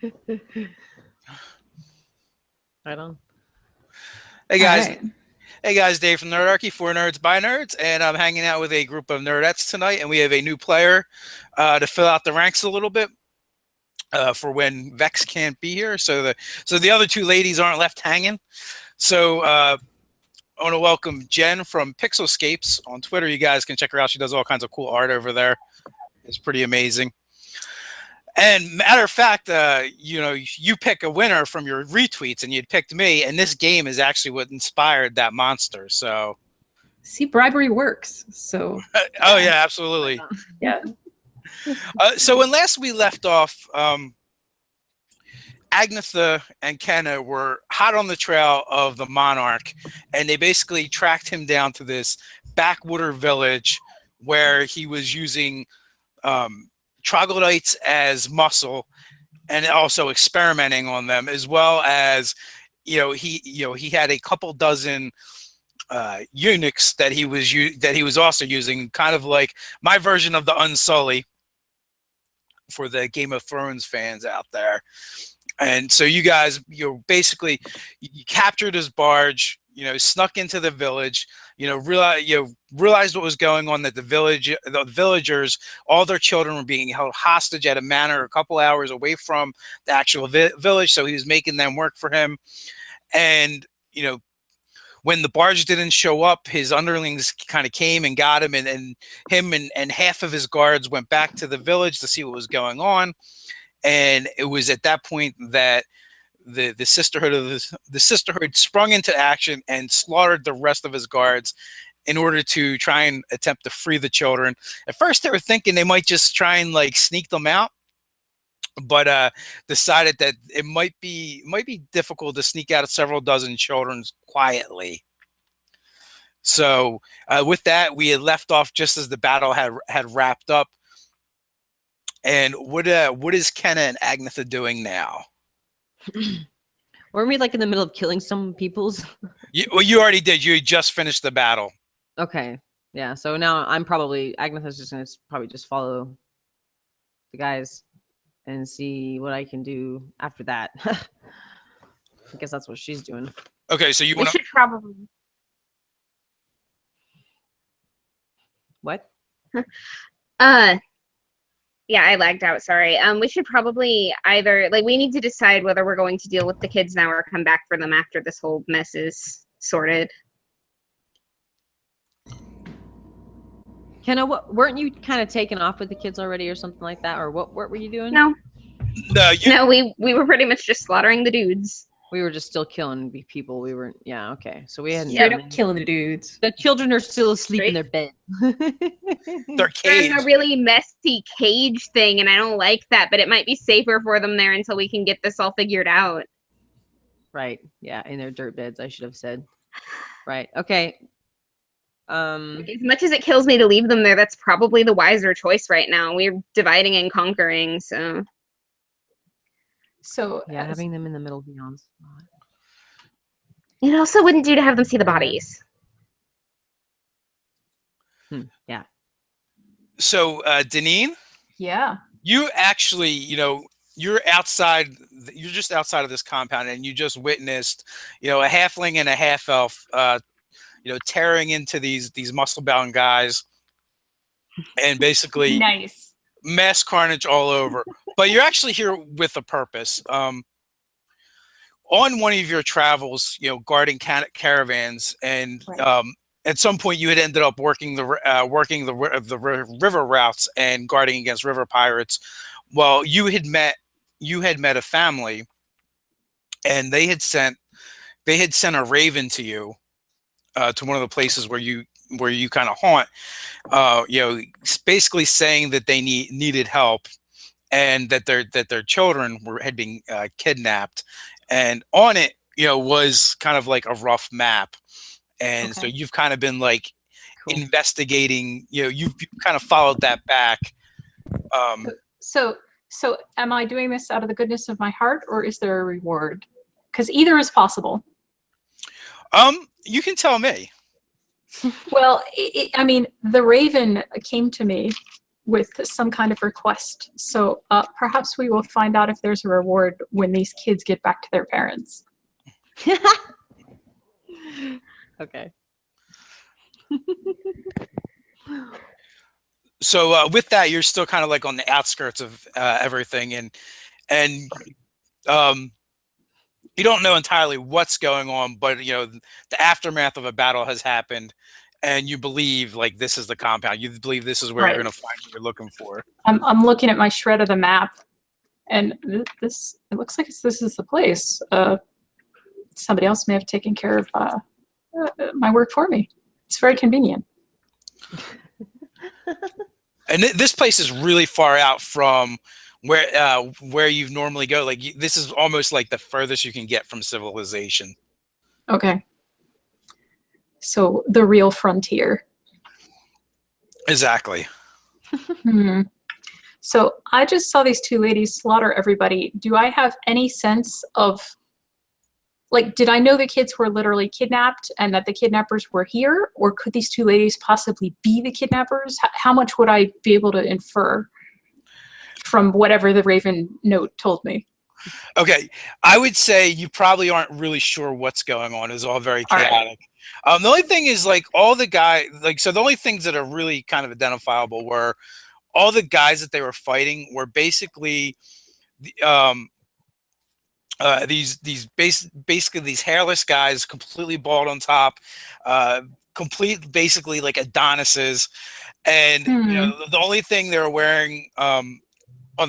Right on. Hey guys, All right. Dave from Nerdarchy, for Nerds by Nerds, and I'm hanging out with a group of nerdettes tonight, and we have a new player to fill out the ranks a little bit for when Vex can't be here. So the other two ladies aren't left hanging. So I want to welcome Jen from Pixelscapes on Twitter. You guys can check her out. She does all kinds of cool art over there. It's pretty amazing. And matter of fact, you pick a winner from your retweets, and you'd picked me. And this game is actually what inspired that monster. So, See, bribery works. So, oh yeah, absolutely. yeah. So when last we left off, Agnetha and Kenna were hot on the trail of the monarch, and they basically tracked him down to this backwater village where he was using troglodytes as muscle, and also experimenting on them, as well as he had a couple dozen eunuchs that he was also using, kind of like my version of the Unsullied for the Game of Thrones fans out there. And so you guys, basically you captured his barge, snuck into the village, realized what was going on, that the villagers, all their children were being held hostage at a manor a couple hours away from the actual village. So he was making them work for him. And, when the barge didn't show up, his underlings kind of came and got him, and him and half of his guards went back to the village to see what was going on. And it was at that point that the sisterhood sprung into action and slaughtered the rest of his guards in order to try and attempt to free the children. At first, they were thinking they might just try and sneak them out, but decided that it might be difficult to sneak out several dozen children quietly. So with that, we had left off just as the battle had wrapped up. And what is Kenna and Agnetha doing now? Weren't we in the middle of killing some peoples? You already did. You just finished the battle. Okay. Yeah. So now Agnetha's just going to probably just follow the guys and see what I can do after that. I guess that's what she's doing. Okay. So we should probably. What? Yeah, I lagged out. Sorry. We should probably either we need to decide whether we're going to deal with the kids now or come back for them after this whole mess is sorted. Kenna, weren't you kind of taken off with the kids already or something like that? Or what were you doing? No. No, we were pretty much just slaughtering the dudes. We were just still killing people. We weren't. Yeah. Okay. So we hadn't. Straight up killing the dudes. The children are still asleep in their bed. They're caged. There's a really messy cage thing, and I don't like that. But it might be safer for them there until we can get this all figured out. Right. Yeah. In their dirt beds, I should have said. Right. Okay. As much as it kills me to leave them there, that's probably the wiser choice right now. We're dividing and conquering, so. So yeah, having them in the middle beyond. It also wouldn't do to have them see the bodies. Yeah. So, Deneen? Yeah. You actually, you're outside. You're just outside of this compound, and you just witnessed, a halfling and a half elf, tearing into these muscle-bound guys, and basically nice mass carnage all over. But you're actually here with a purpose. On one of your travels, guarding caravans, and right. At some point you had ended up working the river routes and guarding against river pirates. Well, you had met a family, and they had sent a raven to you, to one of the places where you kind of haunt. Basically saying that they needed help, and that their children had been kidnapped, and on it was kind of like a rough map. And okay. So you've kind of been cool. investigating, you've kind of followed that back. So am I doing this out of the goodness of my heart, or is there a reward? Because either is possible. You can tell me. Well, I mean, the raven came to me with some kind of request. So perhaps we will find out if there's a reward when these kids get back to their parents. Okay. So with that, you're still kind of like on the outskirts of everything, and you don't know entirely what's going on, but you know the aftermath of a battle has happened, and you believe like this is the compound. You believe this is where you're going to find what you're looking for. I'm looking at my shred of the map, and this it looks like this is the place. Somebody else may have taken care of my work for me. It's very convenient. And this place is really far out from where you normally go. Like this is almost like the furthest you can get from civilization. Okay. So the real frontier. Exactly. So I just saw these two ladies slaughter everybody. Do I have any sense of, like, did I know the kids were literally kidnapped and that the kidnappers were here? Or could these two ladies possibly be the kidnappers? How much would I be able to infer from whatever the Raven note told me? Okay, I would say you probably aren't really sure what's going on. It's all very chaotic. Right. The only thing is like all the guys, like, so the only things that are really kind of identifiable were all the guys that they were fighting were basically basically these hairless guys, completely bald on top, basically like Adonises, and you know, the only thing they were wearing on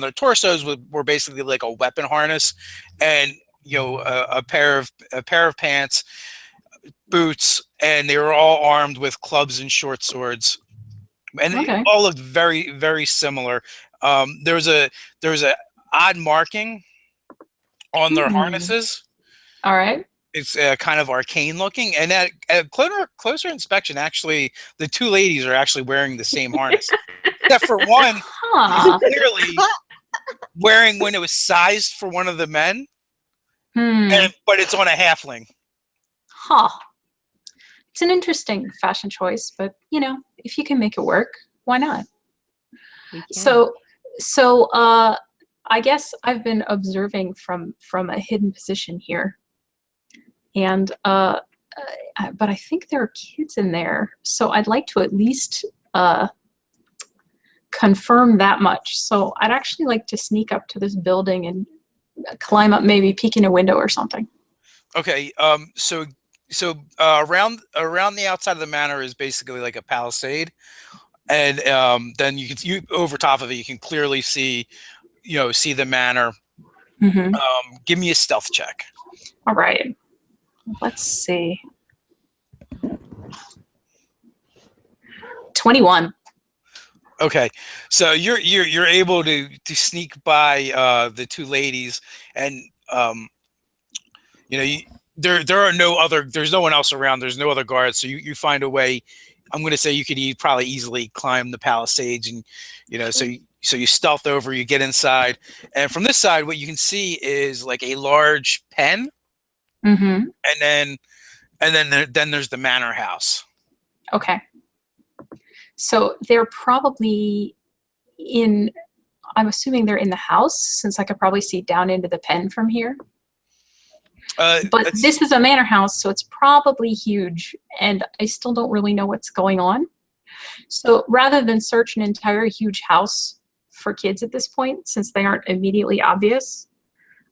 their torsos were basically like a weapon harness, and you know a pair of pants, boots, and they were all armed with clubs and short swords, and they all looked very, very similar. There was a odd marking on their harnesses. All right. It's kind of arcane looking, and at closer inspection, actually, the two ladies are actually wearing the same harness, except for one who's clearly wearing when it was sized for one of the men, but it's on a halfling. It's an interesting fashion choice, but you know, if you can make it work, why not? So I guess I've been observing from a hidden position here, and but I think there are kids in there, so I'd like to at least confirm that much. So I'd actually like to sneak up to this building and climb up, maybe peek in a window or something. Okay. So around the outside of the manor is basically like a palisade, and then you over top of it you can clearly see the manor. Give me a stealth check. All right. Let's see. 21. Okay, so you're able to sneak by the two ladies, and you know there's no one else around. There's no other guards, so you find a way. I'm going to say you could probably easily climb the palisades, and so you stealth over, you get inside, and from this side, what you can see is like a large pen, and then there's the manor house. Okay. So they're probably I'm assuming they're in the house, since I could probably see down into the pen from here. But this is a manor house, so it's probably huge, and I still don't really know what's going on. So rather than search an entire huge house for kids at this point, since they aren't immediately obvious,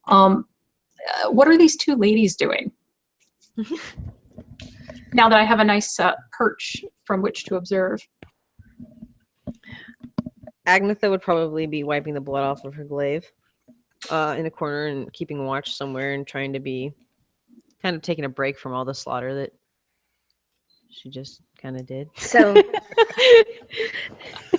what are these two ladies doing? Now that I have a nice perch from which to observe. Agnetha would probably be wiping the blood off of her glaive in a corner and keeping watch somewhere and trying to be kind of taking a break from all the slaughter that she just kind of did. So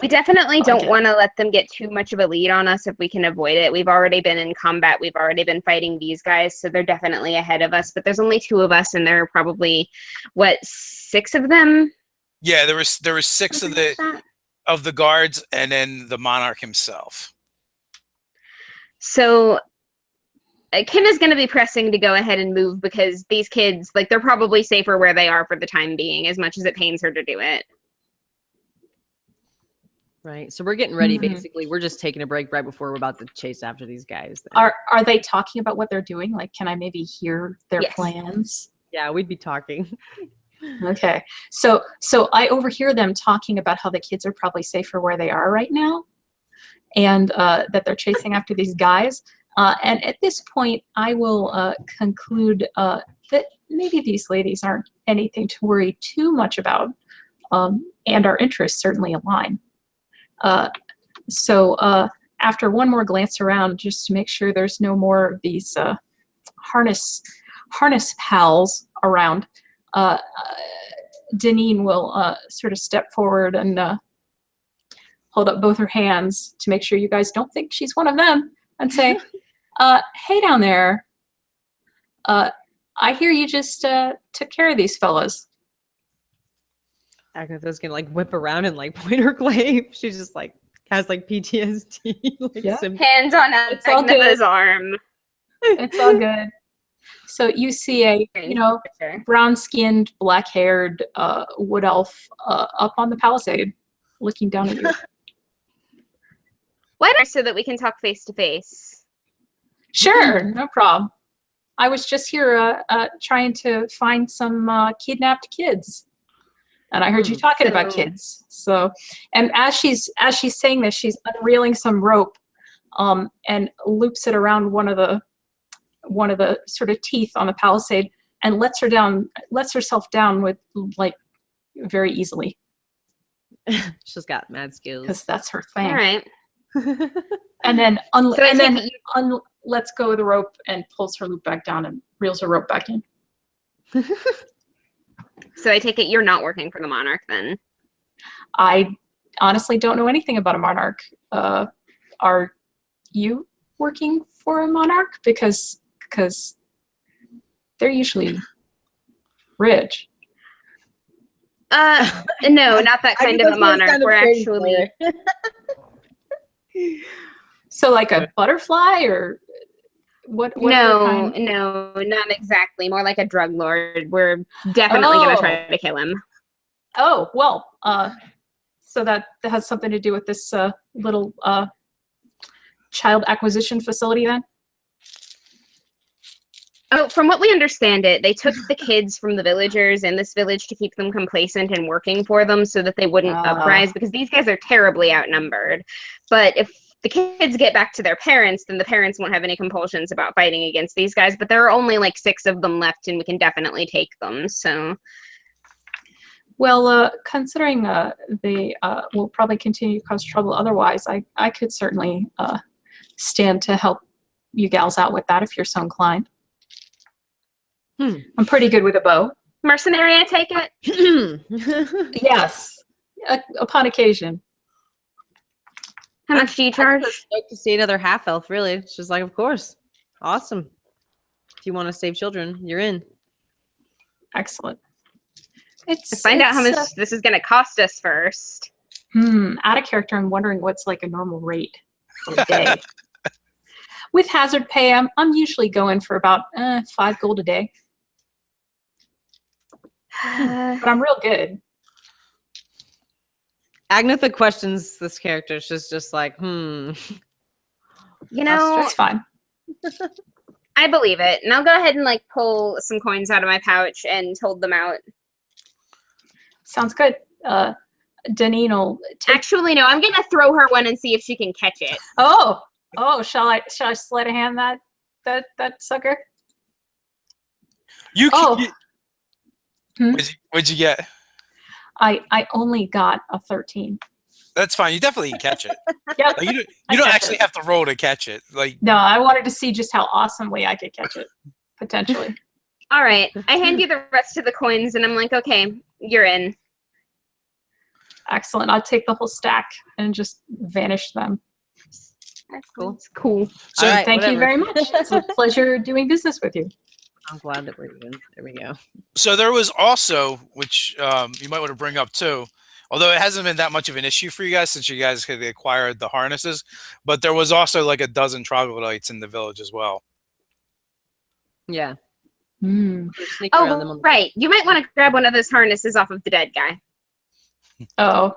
we definitely don't want to let them get too much of a lead on us if we can avoid it. We've already been in combat. We've already been fighting these guys, so they're definitely ahead of us. But there's only two of us, and there are probably, what, 6 of them? Yeah, there was 6 of the guards, and then the monarch himself. So Kim is going to be pressing to go ahead and move, because these kids, like, they're probably safer where they are for the time being, as much as it pains her to do it. Right. So we're getting ready. Mhm. Basically, we're just taking a break right before we're about to chase after these guys. Then. Are they talking about what they're doing? Like, can I maybe hear their Yes. plans? Yeah, we'd be talking. Okay. So I overhear them talking about how the kids are probably safer where they are right now, and that they're chasing after these guys. And at this point, I will conclude that maybe these ladies aren't anything to worry too much about, and our interests certainly align. So after one more glance around, just to make sure there's no more of these harness pals around, Deneen will sort of step forward and hold up both her hands to make sure you guys don't think she's one of them, and say, hey down there, I hear you just took care of these fellas. Agnetha's gonna like whip around and like point her glaive. She's just like has like PTSD. Like, Yeah. Hands on It's all Agnetha's good. arm. It's all good. So you see a, brown-skinned, black-haired wood elf up on the palisade looking down at you. Why not so that we can talk face to face? Sure, no problem. I was just here trying to find some kidnapped kids, and I heard you talking about kids. So, and as she's saying this, she's unreeling some rope, and loops it around one of the sort of teeth on the palisade, and lets herself down with like very easily. She's got mad skills. Because that's her thing. All right. And then So lets go of the rope and pulls her loop back down and reels her rope back in. So I take it you're not working for the Monarch then? I honestly don't know anything about a Monarch. Are you working for a Monarch? Because they're usually rich. No, not that kind of a Monarch. We're actually... So like a butterfly, or what No, kind? no, not exactly. More like a drug lord. We're definitely going to try to kill him. Oh, well, so that has something to do with this little child acquisition facility then? Oh, from what we understand they took the kids from the villagers in this village to keep them complacent and working for them so that they wouldn't uprise, because these guys are terribly outnumbered. But if the kids get back to their parents, then the parents won't have any compulsions about fighting against these guys. But there are only like 6 of them left, and we can definitely take them, so... Well, considering they will probably continue to cause trouble otherwise, I could certainly stand to help you gals out with that if you're so inclined. I'm pretty good with a bow. Mercenary, I take it? Yes, upon occasion. How much do you charge? I'd like to see another half elf, really. It's just like, of course. Awesome. If you want to save children, you're in. Excellent. Let's find out how much this is going to cost us first. Out of character, I'm wondering what's like a normal rate for a day. With hazard pay, I'm usually going for about 5 gold a day. But I'm real good. Agnetha questions this character. She's just like, You know, that's fine. I believe it. And I'll go ahead and like pull some coins out of my pouch and hold them out. Sounds good. Deneen will take... Actually, no, I'm gonna throw her one and see if she can catch it. Oh, shall I sleight of hand that sucker? You can, Hmm? what'd you get? I only got a 13. That's fine. You definitely can catch it. Yep. Like, you don't actually have to roll to catch it. Like, no, I wanted to see just how awesomely I could catch it, potentially. All right, I hand you the rest of the coins, and I'm like, okay, you're in. Excellent. I'll take the whole stack and just vanish them. That's cool. Cool. so, All right, Thank you whatever. very much. It's a pleasure doing business with you. I'm glad that we're even. There we go. so there was also, which you might want to bring up too, although it hasn't been that much of an issue for you guys since you guys had acquired the harnesses, but there was also like a dozen troglodytes in the village as well. Yeah. Mm. Sneak around them Oh, on the- right. You might want to grab one of those harnesses off of the dead guy. Oh.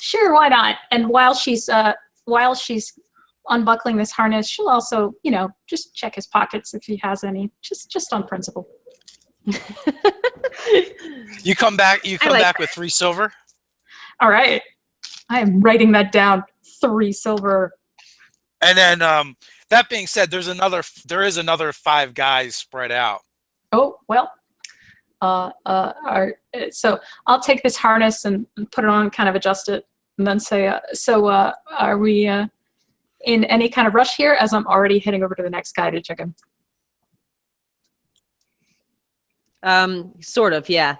Sure, why not? And while she's unbuckling this harness, she'll also, just check his pockets if he has any, just on principle. You come back like back with 3 silver. All right. I am writing that down. 3 silver. And then that being said, there is another 5 guys spread out. Oh, well. So I'll take this harness and put it on, kind of adjust it, and then say, are we in any kind of rush here, as I'm already heading over to the next guy to check him? Sort of, yeah.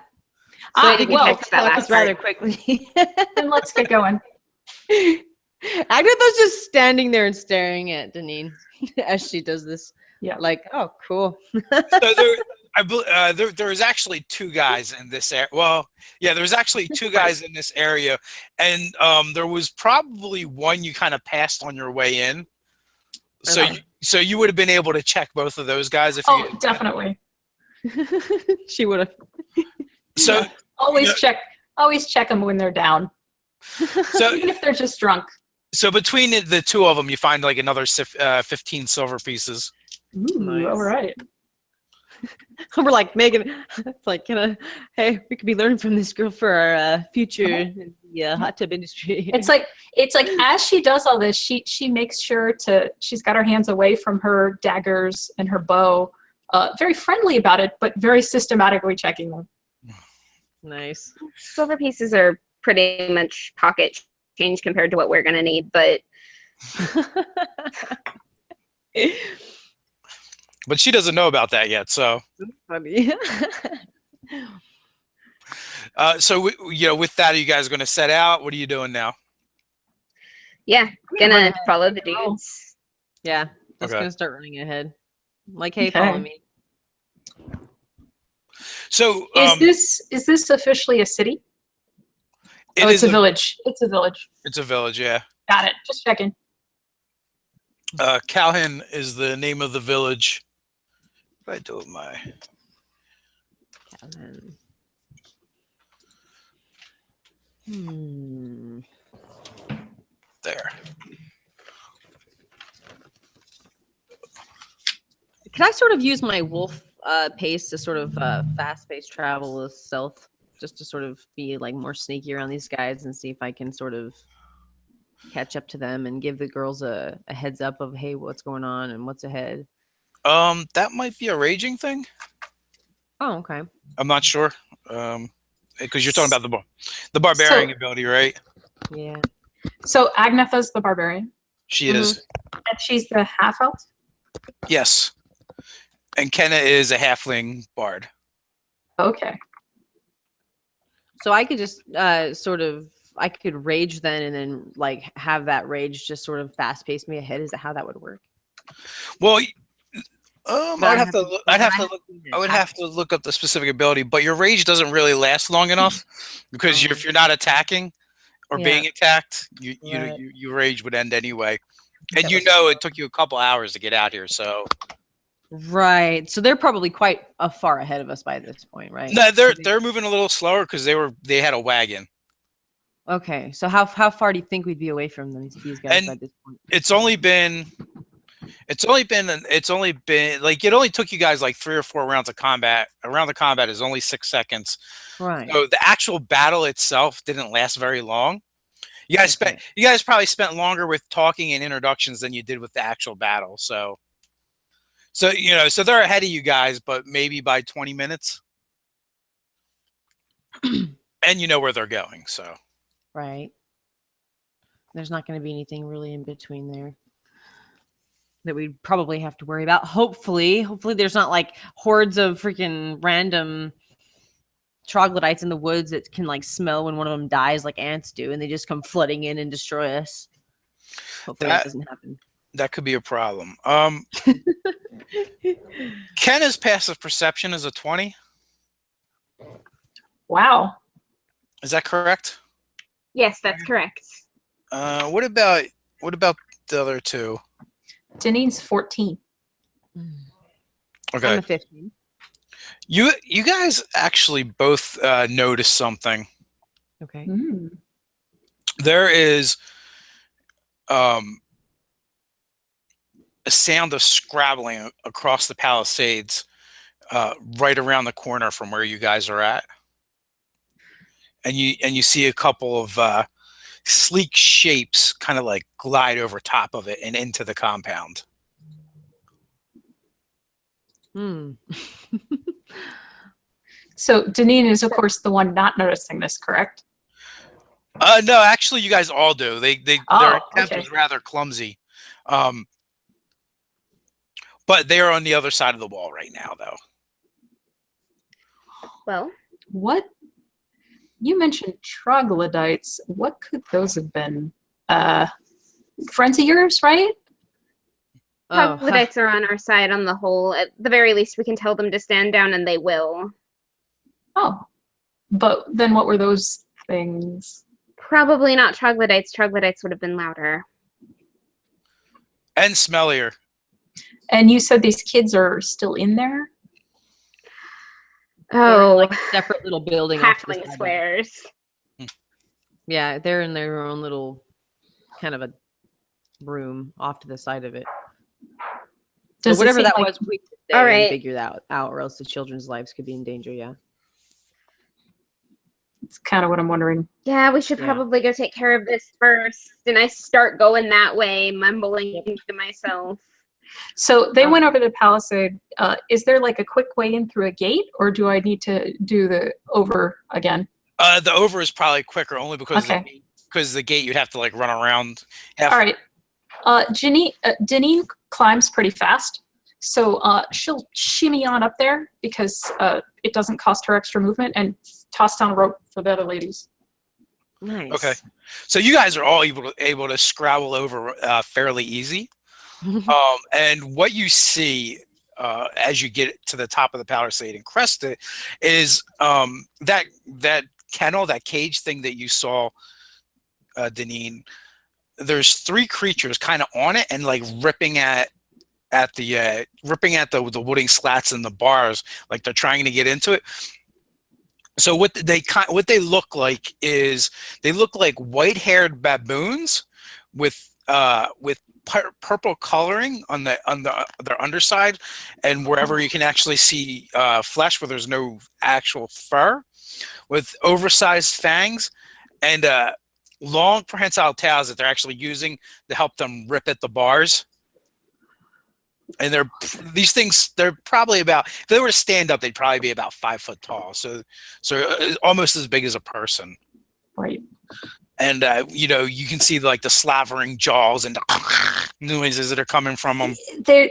So you can well, check that last rather quickly. then let's get going. Agatha's just standing there and staring at Deneen as she does this. Yeah. Like, oh, cool. So there was actually 2 guys in this area. Well, yeah, there was actually 2 guys in this area, and there was probably one you kind of passed on your way in. So you would have been able to check both of those guys if you. Definitely. She would have. So always check them when they're down. So even if they're just drunk. So between the 2 of them, you find like another 15 silver pieces. Ooh, Nice. all right. We're like, Megan, it's like, hey, we could be learning from this girl for our future in the hot tub industry. It's like as she does all this, she makes sure she's got her hands away from her daggers and her bow, very friendly about it, but very systematically checking them. Nice. Silver pieces are pretty much pocket change compared to what we're going to need, but But she doesn't know about that yet, so. Funny. So with that, are you guys going to set out? What are you doing now? yeah, gonna follow the dudes. Yeah, that's Okay. gonna start running ahead. Like, hey, Okay. follow me. So Is this officially a city? It's a village. It's a village. It's a village, yeah. Got it. Just checking. Calhoun is the name of the village. If I do it my. There. Can I sort of use my wolf pace to sort of fast-paced travel with stealth, just to sort of be like more sneaky around these guys and see if I can sort of catch up to them and give the girls a heads up of, hey, what's going on and what's ahead? That might be a raging thing. Oh, okay. I'm not sure. Because you're talking about the barbarian ability, right? Yeah. So Agnetha's the barbarian, She is. and she's the half elf. Yes. And Kenna is a halfling bard. Okay. So I could just I could rage then, and then like have that rage just sort of fast pace me ahead. Is that how that would work? Well, I would have to look up the specific ability, but your rage doesn't really last long enough because if you're not attacking or being attacked, your rage would end anyway. And it took you a couple hours to get out here, so. Right. So they're probably quite far ahead of us by this point, right? No, they're moving a little slower because they had a wagon. Okay. So how far do you think we'd be away from these guys by this point? It's only been like it only took you guys like 3 or 4 rounds of combat. A round of combat is only 6 seconds. Right. So the actual battle itself didn't last very long. You guys probably spent longer with talking and introductions than you did with the actual battle. So they're ahead of you guys, but maybe by 20 minutes. And you know where they're going, so. Right. There's not going to be anything really in between there that we'd probably have to worry about. Hopefully there's not like hordes of freaking random troglodytes in the woods that can like smell when one of them dies like ants do, and they just come flooding in and destroy us. Hopefully that doesn't happen. That could be a problem. Kenna's passive perception is a 20. Wow. Is that correct? Yes, that's correct. What about the other 2? Deneen's 14. Okay. I'm a 15. You guys actually both noticed something. Okay. there is a sound of scrabbling across the palisades, right around the corner from where you guys are at, and you see a couple of sleek shapes kind of like glide over top of it and into the compound. Hmm. So Deneen is, of course, the one not noticing this, correct? No, actually, you guys all do. Their attempt was rather clumsy, but they are on the other side of the wall right now, though. Well, What? You mentioned troglodytes. What could those have been? Friends of yours, right? Oh, troglodytes are on our side on the whole. At the very least, we can tell them to stand down, and they will. Oh. But then what were those things? Probably not troglodytes. Troglodytes would have been louder. And smellier. And you said these kids are still in there? they're in, Oh, like a separate little building off to the halfling side. squares. Yeah, they're in their own little kind of a room off to the side of it. Does So it whatever seem that like- was, we could stay All and right. figure that out, or else the children's lives could be in danger. Yeah. It's kind of what I'm wondering. Yeah, we should Yeah. probably go take care of this first. And I start going that way, mumbling to myself. So they went over the palisade. Is there like a quick way in through a gate, or do I need to do the over again? The over is probably quicker, only because Okay. the gate you'd have to like run around. All right. Deneen climbs pretty fast, so she'll shimmy on up there because it doesn't cost her extra movement, and toss down a rope for the other ladies. Nice. Okay. So you guys are all able to scrabble over fairly easy. And what you see as you get to the top of the palisade and crest it is that kennel, that cage thing that you saw, Deneen. There's 3 creatures kind of on it and like ripping at the wooden slats and the bars, like they're trying to get into it. So what they look like is they look like white-haired baboons with purple coloring on their underside, and wherever you can actually see flesh where there's no actual fur, with oversized fangs and long prehensile tails that they're actually using to help them rip at the bars. And these things, they're probably about, if they were to stand up, they'd probably be about 5 foot tall. So almost as big as a person. Right. And, you can see like the slavering jaws and the noises that are coming from them. Do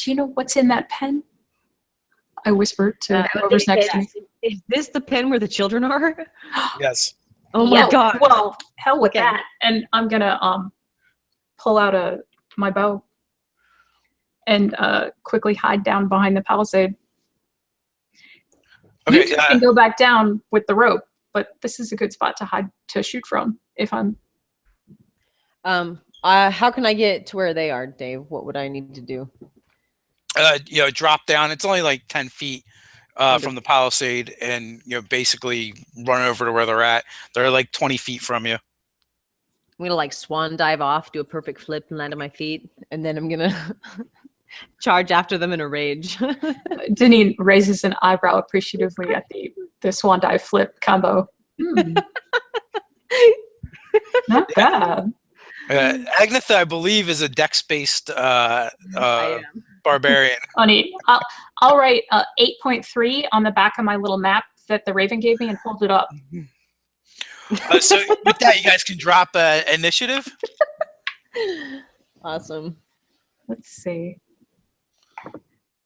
you know what's in that pen? I whispered to whoever's next to me. Is this the pen where the children are? Yes. Oh my god. Well, hell with Okay. that. And I'm gonna pull out my bow and quickly hide down behind the palisade. Okay. You can go back down with the rope, but this is a good spot to shoot from. If I'm How can I get to where they are, Dave? What would I need to do? Drop down. It's only like 10 feet from the palisade, and basically run over to where they're at. They're like 20 feet from you. I'm gonna like swan dive off, do a perfect flip, and land on my feet, and then I'm gonna charge after them in a rage. Deneen raises an eyebrow appreciatively at the swan dive flip combo. Not bad. Agnetha, I believe, is a dex-based I am. barbarian. Funny. I'll write 8.3 on the back of my little map that the Raven gave me and hold it up. So with that, you guys can drop initiative. Awesome. Let's see.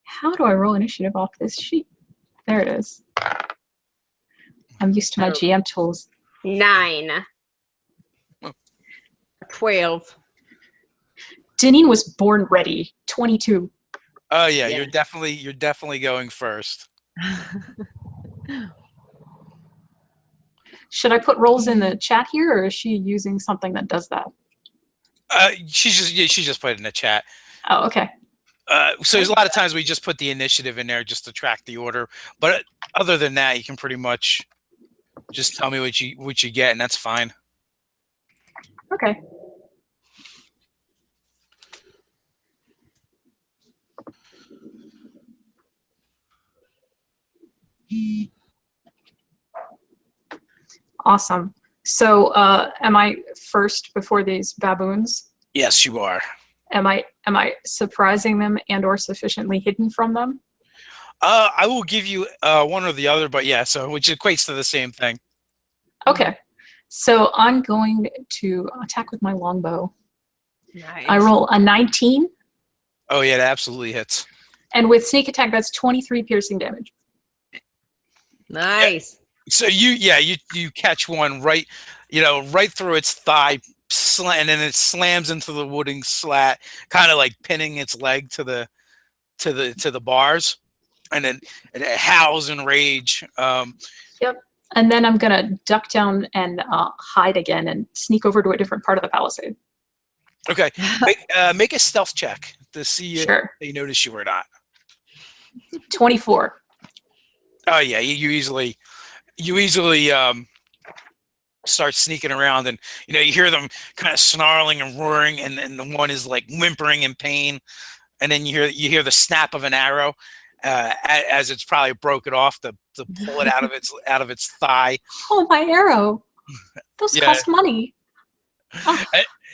How do I roll initiative off this sheet? There it is. I'm used to my GM tools. 9. 12. Deneen was born ready. 22. Oh yeah, Yeah. you're definitely going first. Should I put rolls in the chat here, or is she using something that does that? She just put it in the chat. Oh, okay. So there's a lot of times we just put the initiative in there just to track the order. But other than that, you can pretty much just tell me what you get, and that's fine. Okay. Awesome. So, am I first before these baboons? Yes, you are. Am I surprising them and/or sufficiently hidden from them? I will give you one or the other, but yeah, so which equates to the same thing. Okay. So I'm going to attack with my longbow. Nice. I roll a 19, Oh yeah, that absolutely hits. and with sneak attack, that's 23 piercing damage. Nice. So you catch one right, right through its thigh, and then it slams into the wooden slat, kind of like pinning its leg to the bars, and then it howls in rage. Yep. And then I'm gonna duck down and hide again and sneak over to a different part of the palisade. Okay, make a stealth check to see if Sure. they notice you or not. 24. Oh yeah, you easily start sneaking around, and you hear them kind of snarling and roaring, and the one is like whimpering in pain, and then you hear the snap of an arrow as it's probably broken off to pull it out of its thigh. Oh, my arrow! Those Yeah. cost money. Oh.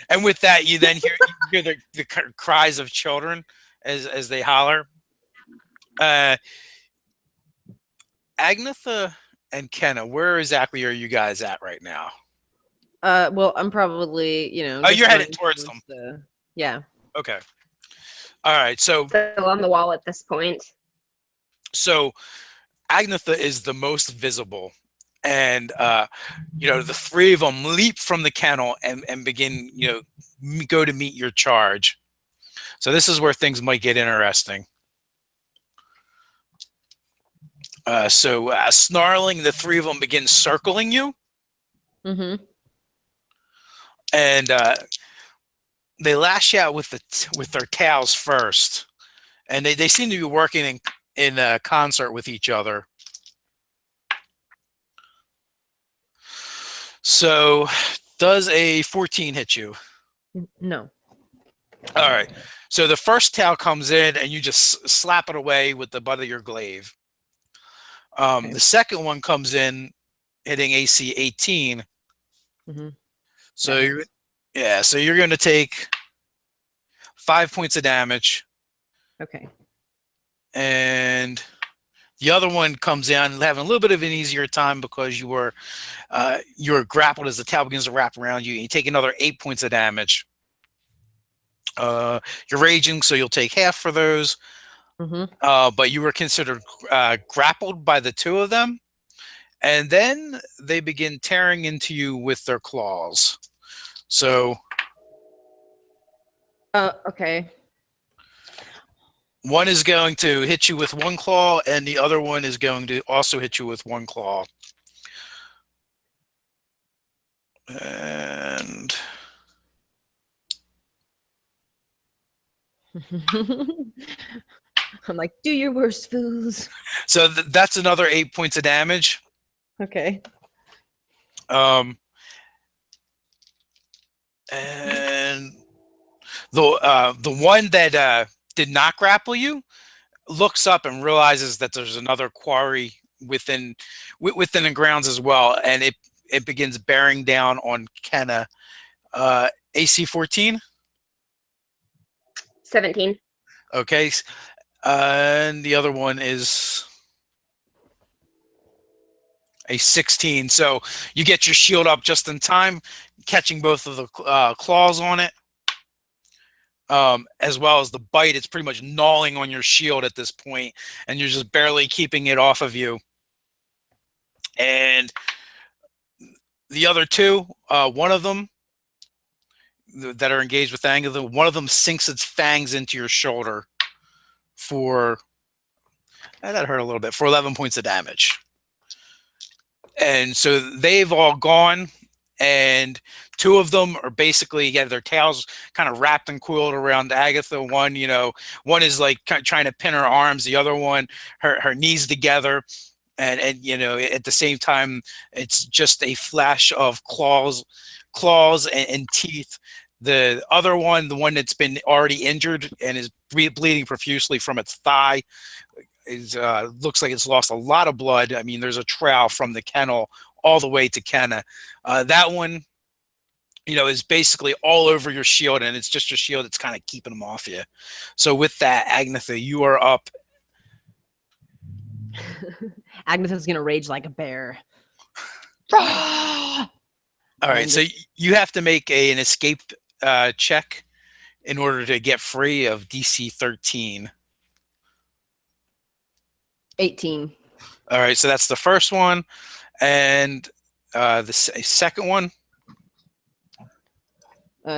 And with that, you then hear the cries of children as they holler. Agnetha and Kenna, where exactly are you guys at right now? Well, I'm probably, Oh, just you're headed running towards them. Yeah. Okay. All right. So Still on the wall at this point. Agnetha is the most visible, and the three of them leap from the kennel and begin go to meet your charge. So this is where things might get interesting. Snarling, the three of them begin circling you, Mm-hmm. and they lash out with their tails first, and they seem to be working in concert with each other. So, does a 14 hit you? No. All right. So the first tail comes in, and you just slap it away with the butt of your glaive. Okay. The second one comes in, hitting AC 18. Mm-hmm. So you're going to take 5 points of damage, Okay. and the other one comes in having a little bit of an easier time because you were grappled as the tail begins to wrap around you. And you take another 8 points of damage. You're raging, so you'll take half for those. Mm-hmm. But you were considered grappled by the two of them, and then they begin tearing into you with their claws. So, Okay. one is going to hit you with one claw, and the other one is going to also hit you with one claw. And I'm like, do your worst, fools. so that's another 8 points of damage. Okay. And the one that did not grapple you looks up and realizes that there's another quarry within the grounds as well, and it begins bearing down on Kenna. AC 14. 17. Okay, and the other one is a 16. So you get your shield up just in time, catching both of the claws on it, as well as the bite. It's pretty much gnawing on your shield at this point, and you're just barely keeping it off of you. And the other two, one of them that are engaged with Agnetha, one of them sinks its fangs into your shoulder for that hurt a little bit, for 11 points of damage. And so they've all gone, and two of them are basically their tails kind of wrapped and coiled around Agnetha. One is like trying to pin her arms. The other one, her knees together, and you know, at the same time, it's just a flash of claws and teeth. The other one, the one that's been already injured and is bleeding profusely from its thigh, is looks like it's lost a lot of blood. I mean, there's a trail from the kennel all the way to Kenna. That one, you know, is basically all over your shield, and it's just your shield that's kind of keeping them off you. So with that, Agnetha, you are up. Agnetha's gonna rage like a bear. All right, so you have to make an escape check in order to get free of DC 13. 18. All right, so that's the first one, and the second one.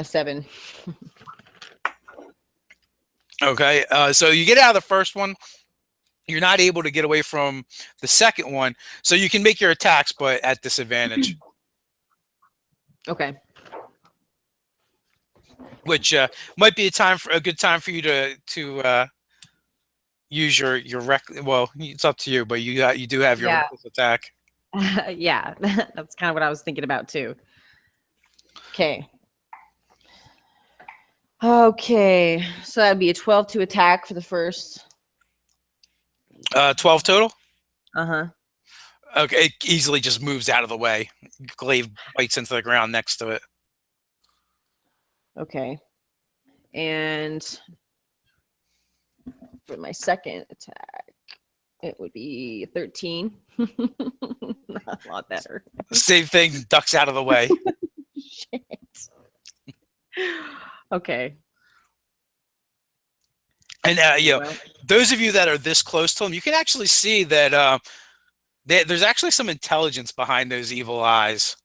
7. Okay, so you get out of the first one. You're not able to get away from the second one, so you can make your attacks, but at disadvantage. Okay. Which might be a good time for you to use your rec. Well, it's up to you, but you do have your reckless attack. Yeah, that's kind of what I was thinking about too. Okay. Okay, so that'd be a 12 to attack for the first. 12 total. Uh-huh. Okay, it easily just moves out of the way. Glaive bites into the ground next to it. Okay. And for my second attack, it would be 13. A lot better. Same thing, ducks out of the way. Shit. Okay. And you know, those of you that are this close to them, you can actually see that there's actually some intelligence behind those evil eyes.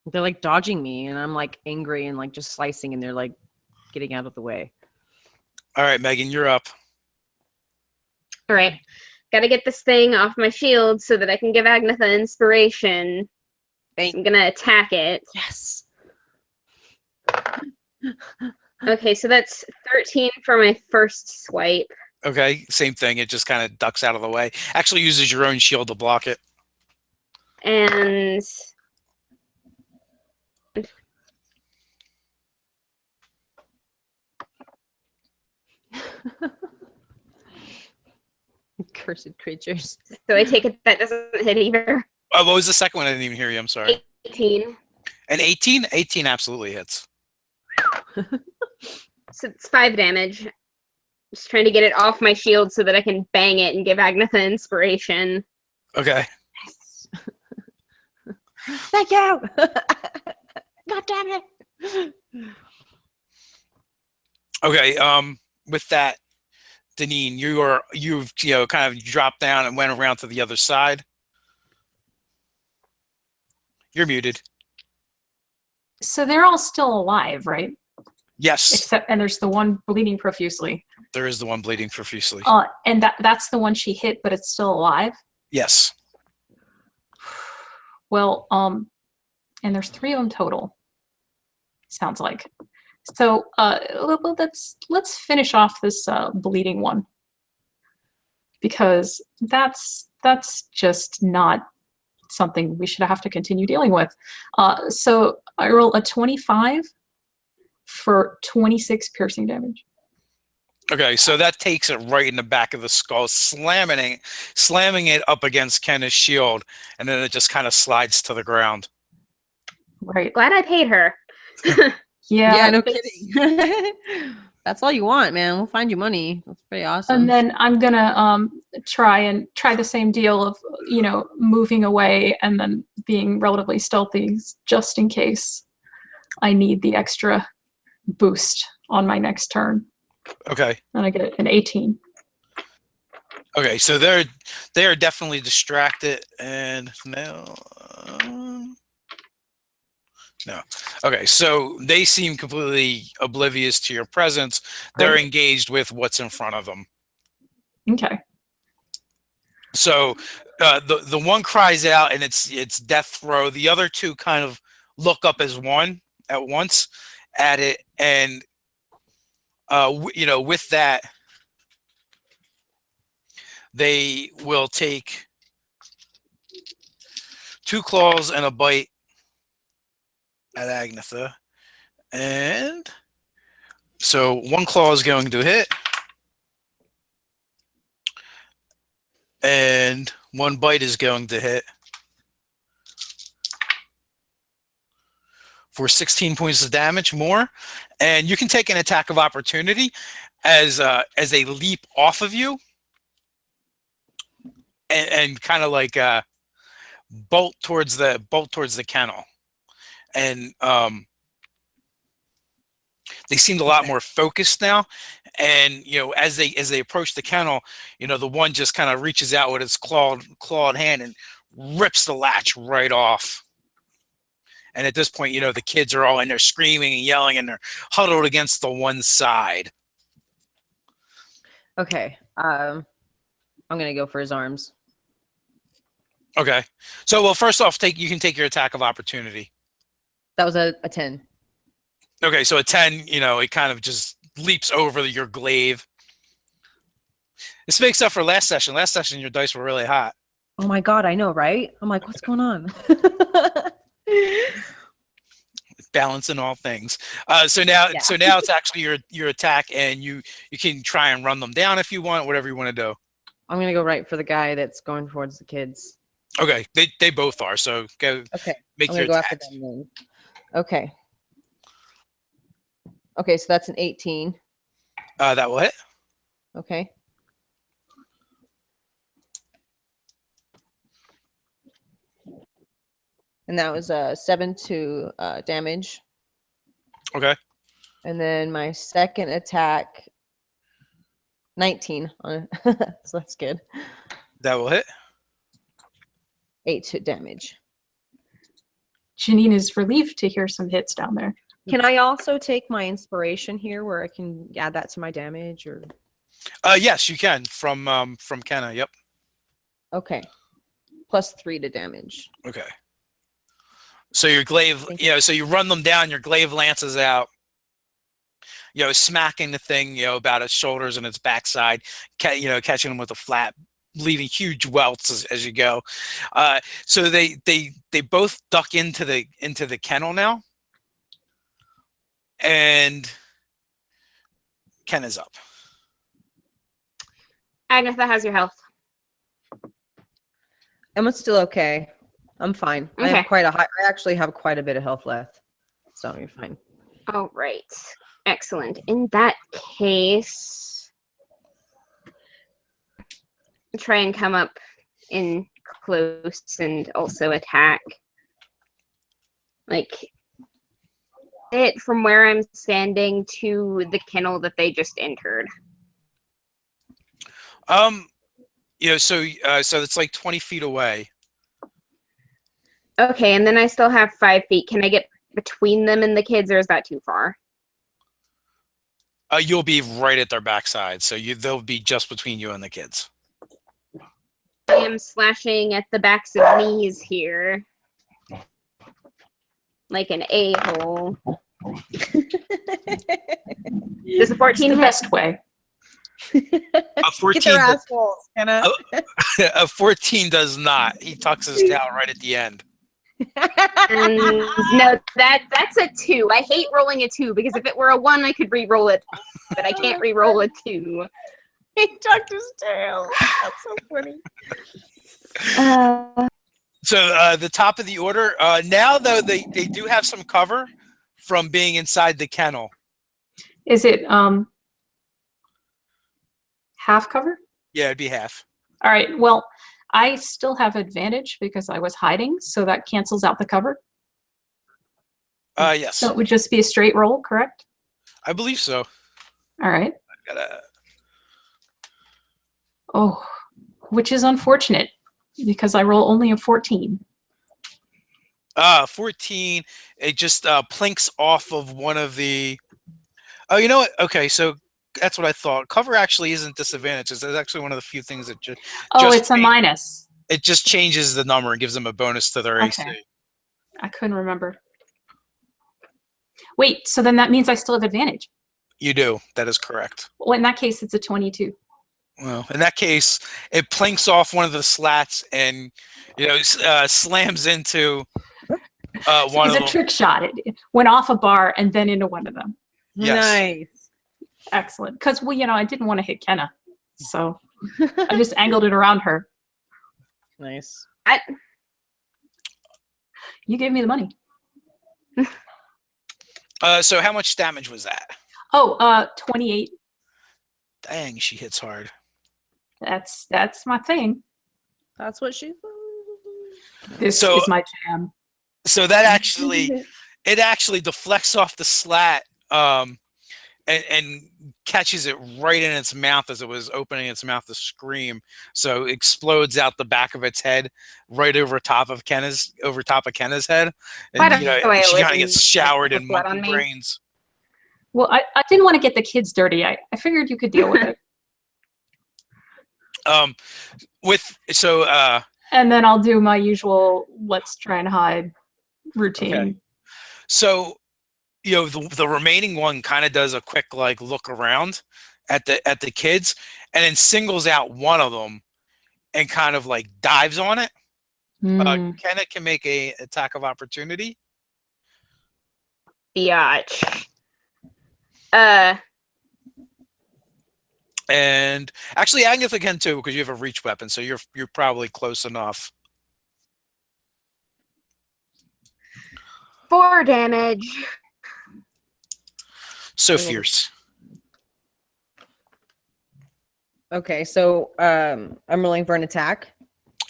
They're like dodging me, and I'm like angry and like just slicing, and they're like getting out of the way. All right, Megan, you're up. All right. Got to get this thing off my shield so that I can give Agnetha inspiration. I'm going to attack it. Yes. Okay, so that's 13 for my first swipe. Okay, same thing. It just kind of ducks out of the way. Actually uses your own shield to block it. And Cursed creatures. so I take it that doesn't hit either. Oh, what was the second one? I didn't even hear you. I'm sorry. 18. An 18? 18 absolutely hits. So it's 5 damage. Just trying to get it off my shield so that I can bang it and give Agnetha inspiration. Okay. Yes. Thank you. God damn it. Okay. With that, Deneen, you've kind of dropped down and went around to the other side. You're muted. So they're all still alive, right? Yes. And there's the one bleeding profusely. There is the one bleeding profusely. And that's the one she hit, but it's still alive? Yes. Well, and there's 3 of them total. Sounds like. So let's finish off this bleeding one. Because that's just not something we should have to continue dealing with. So I roll a 25 for 26 piercing damage. Okay, so that takes it right in the back of the skull, slamming it up against Kenna's shield, and then it just kind of slides to the ground. Right. Glad I paid her. Yeah, no kidding. That's all you want, man. We'll find you money. That's pretty awesome. And then I'm gonna try the same deal of moving away and then being relatively stealthy just in case I need the extra boost on my next turn. Okay. And I get an 18. Okay, so they are definitely distracted, and now no. Okay, so they seem completely oblivious to your presence. They're engaged with what's in front of them. Okay. So the one cries out, and it's death throw. The other two kind of look up as one at once at it, and with that, they will take 2 claws and a bite at Agnetha. And so 1 claw is going to hit. And 1 bite is going to hit. For 16 points of damage more. And you can take an attack of opportunity as they leap off of you. And kind of like bolt towards the kennel. And they seemed a lot more focused now. And as they approach the kennel, the one just kind of reaches out with its clawed hand and rips the latch right off. And at this point, the kids are all in there screaming and yelling, and they're huddled against the one side. Okay. I'm gonna go for his arms. Okay. So, well, first off, you can take your attack of opportunity. That was a 10. Okay, so a 10, it kind of just leaps over your glaive. This makes up for last session. Last session, your dice were really hot. Oh my god, I know, right? I'm like, what's going on? Balance in all things. So now it's actually your attack, and you can try and run them down if you want, whatever you want to do. I'm gonna go right for the guy that's going towards the kids. Okay, they both are. So go. Okay, make I'm your gonna go attacks. after them then. Okay. Okay, so that's an 18. That will hit. Okay. And that was 7 to damage. Okay. And then my second attack, 19. So that's good. That will hit. 8 to damage. Janine is relieved to hear some hits down there. Can I also take my inspiration here where I can add that to my damage or? Yes, you can from Kenna. Yep. Okay. +3 to damage. Okay. So your glaive, so you run them down, your glaive lances out, smacking the thing, about its shoulders and its backside, catching them with a flat, leaving huge welts as you go. So they both duck into the kennel now. And Ken is up. Agnetha, how's your health? I'm still okay. I'm fine. Okay. I actually have quite a bit of health left. So you're fine. All right. Excellent. In that case, try and come up in close and also attack. Like it from where I'm standing to the kennel that they just entered. So it's like 20 feet away. Okay, and then I still have 5 feet. Can I get between them and the kids, or is that too far? You'll be right at their backside, so they'll be just between you and the kids. I am slashing at the backs of knees here. Like an a-hole. Does a 14 the hit? best way. A 14 Get their assholes, Kenna. A 14 does not. He tucks his tail right at the end. No, that's a 2. I hate rolling a 2 because if it were a 1, I could re-roll it, but I can't re-roll a 2. He tucked his tail. That's so funny. So the top of the order. Now, though, they do have some cover from being inside the kennel. Is it half cover? Yeah, it'd be half. All right. Well, I still have advantage because I was hiding, so that cancels out the cover. Yes. So it would just be a straight roll, correct? I believe so. All right. I've gotta... Oh, which is unfortunate because I roll only a 14. 14. It just plinks off of one of the... Oh, you know what? Okay, so that's what I thought. Cover actually isn't disadvantages. It's actually one of the few things that just... Oh, it's a minus. It just changes the number and gives them a bonus to their AC. I couldn't remember. Wait, so then that means I still have advantage. You do. That is correct. Well, in that case, it's a 22. Well, in that case, it plinks off one of the slats and slams into one It's of a them. trick shot. It went off a bar and then into one of them. Yes. Nice. Excellent. Because I didn't want to hit Kenna, so I just angled it around her. Nice. You gave me the money. So how much damage was that? Oh, 28. Dang, she hits hard. That's my thing. That's what she. This So- is my jam. So that actually deflects off the slat and catches it right in its mouth as it was opening its mouth to scream. So it explodes out the back of its head right over top of Kenna's head. Why And don't I she live kind of in gets showered with in blood monkey on me? brains. Well, I didn't want to get the kids dirty. I figured you could deal with it. And then I'll do my usual let's try and hide routine. Okay. So the remaining one kind of does a quick look around at the kids and then singles out one of them and kind of dives on it. Kenna can make a attack of opportunity. Biatch. And actually Agatha can too because you have a reach weapon, so you're probably close enough. 4 damage. So fierce. Okay, so I'm rolling for an attack.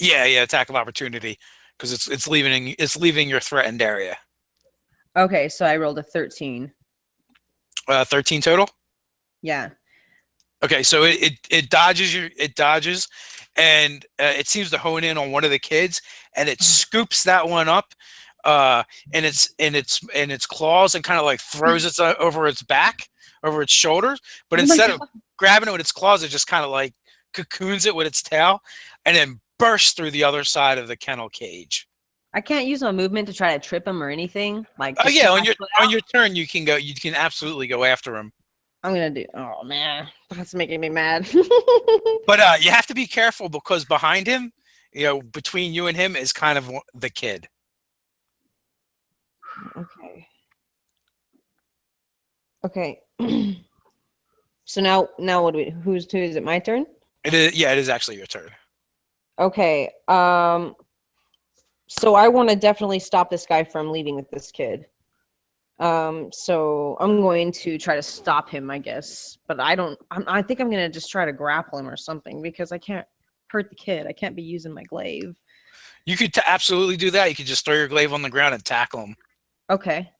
Yeah, attack of opportunity because it's leaving your threatened area. Okay, so I rolled a 13. 13 total. Yeah. Okay, so it dodges, and it seems to hone in on one of the kids, and it scoops that one up, in its claws, and kind of throws it over its back, over its shoulders. But instead of grabbing it with its claws, it just kind of cocoons it with its tail, and then bursts through the other side of the kennel cage. I can't use my movement to try to trip him or anything. Oh yeah, on your turn you can absolutely go after him. I'm gonna do. Oh man, that's making me mad. But you have to be careful because behind him, between you and him is kind of the kid. Okay. So now what do we? Who's to? Is it my turn? It is. Yeah, it is actually your turn. Okay. So I want to definitely stop this guy from leaving with this kid. So I'm going to try to stop him, I guess. But I think I'm gonna just try to grapple him or something because I can't hurt the kid. I can't be using my glaive. You could absolutely do that. You could just throw your glaive on the ground and tackle him. Okay.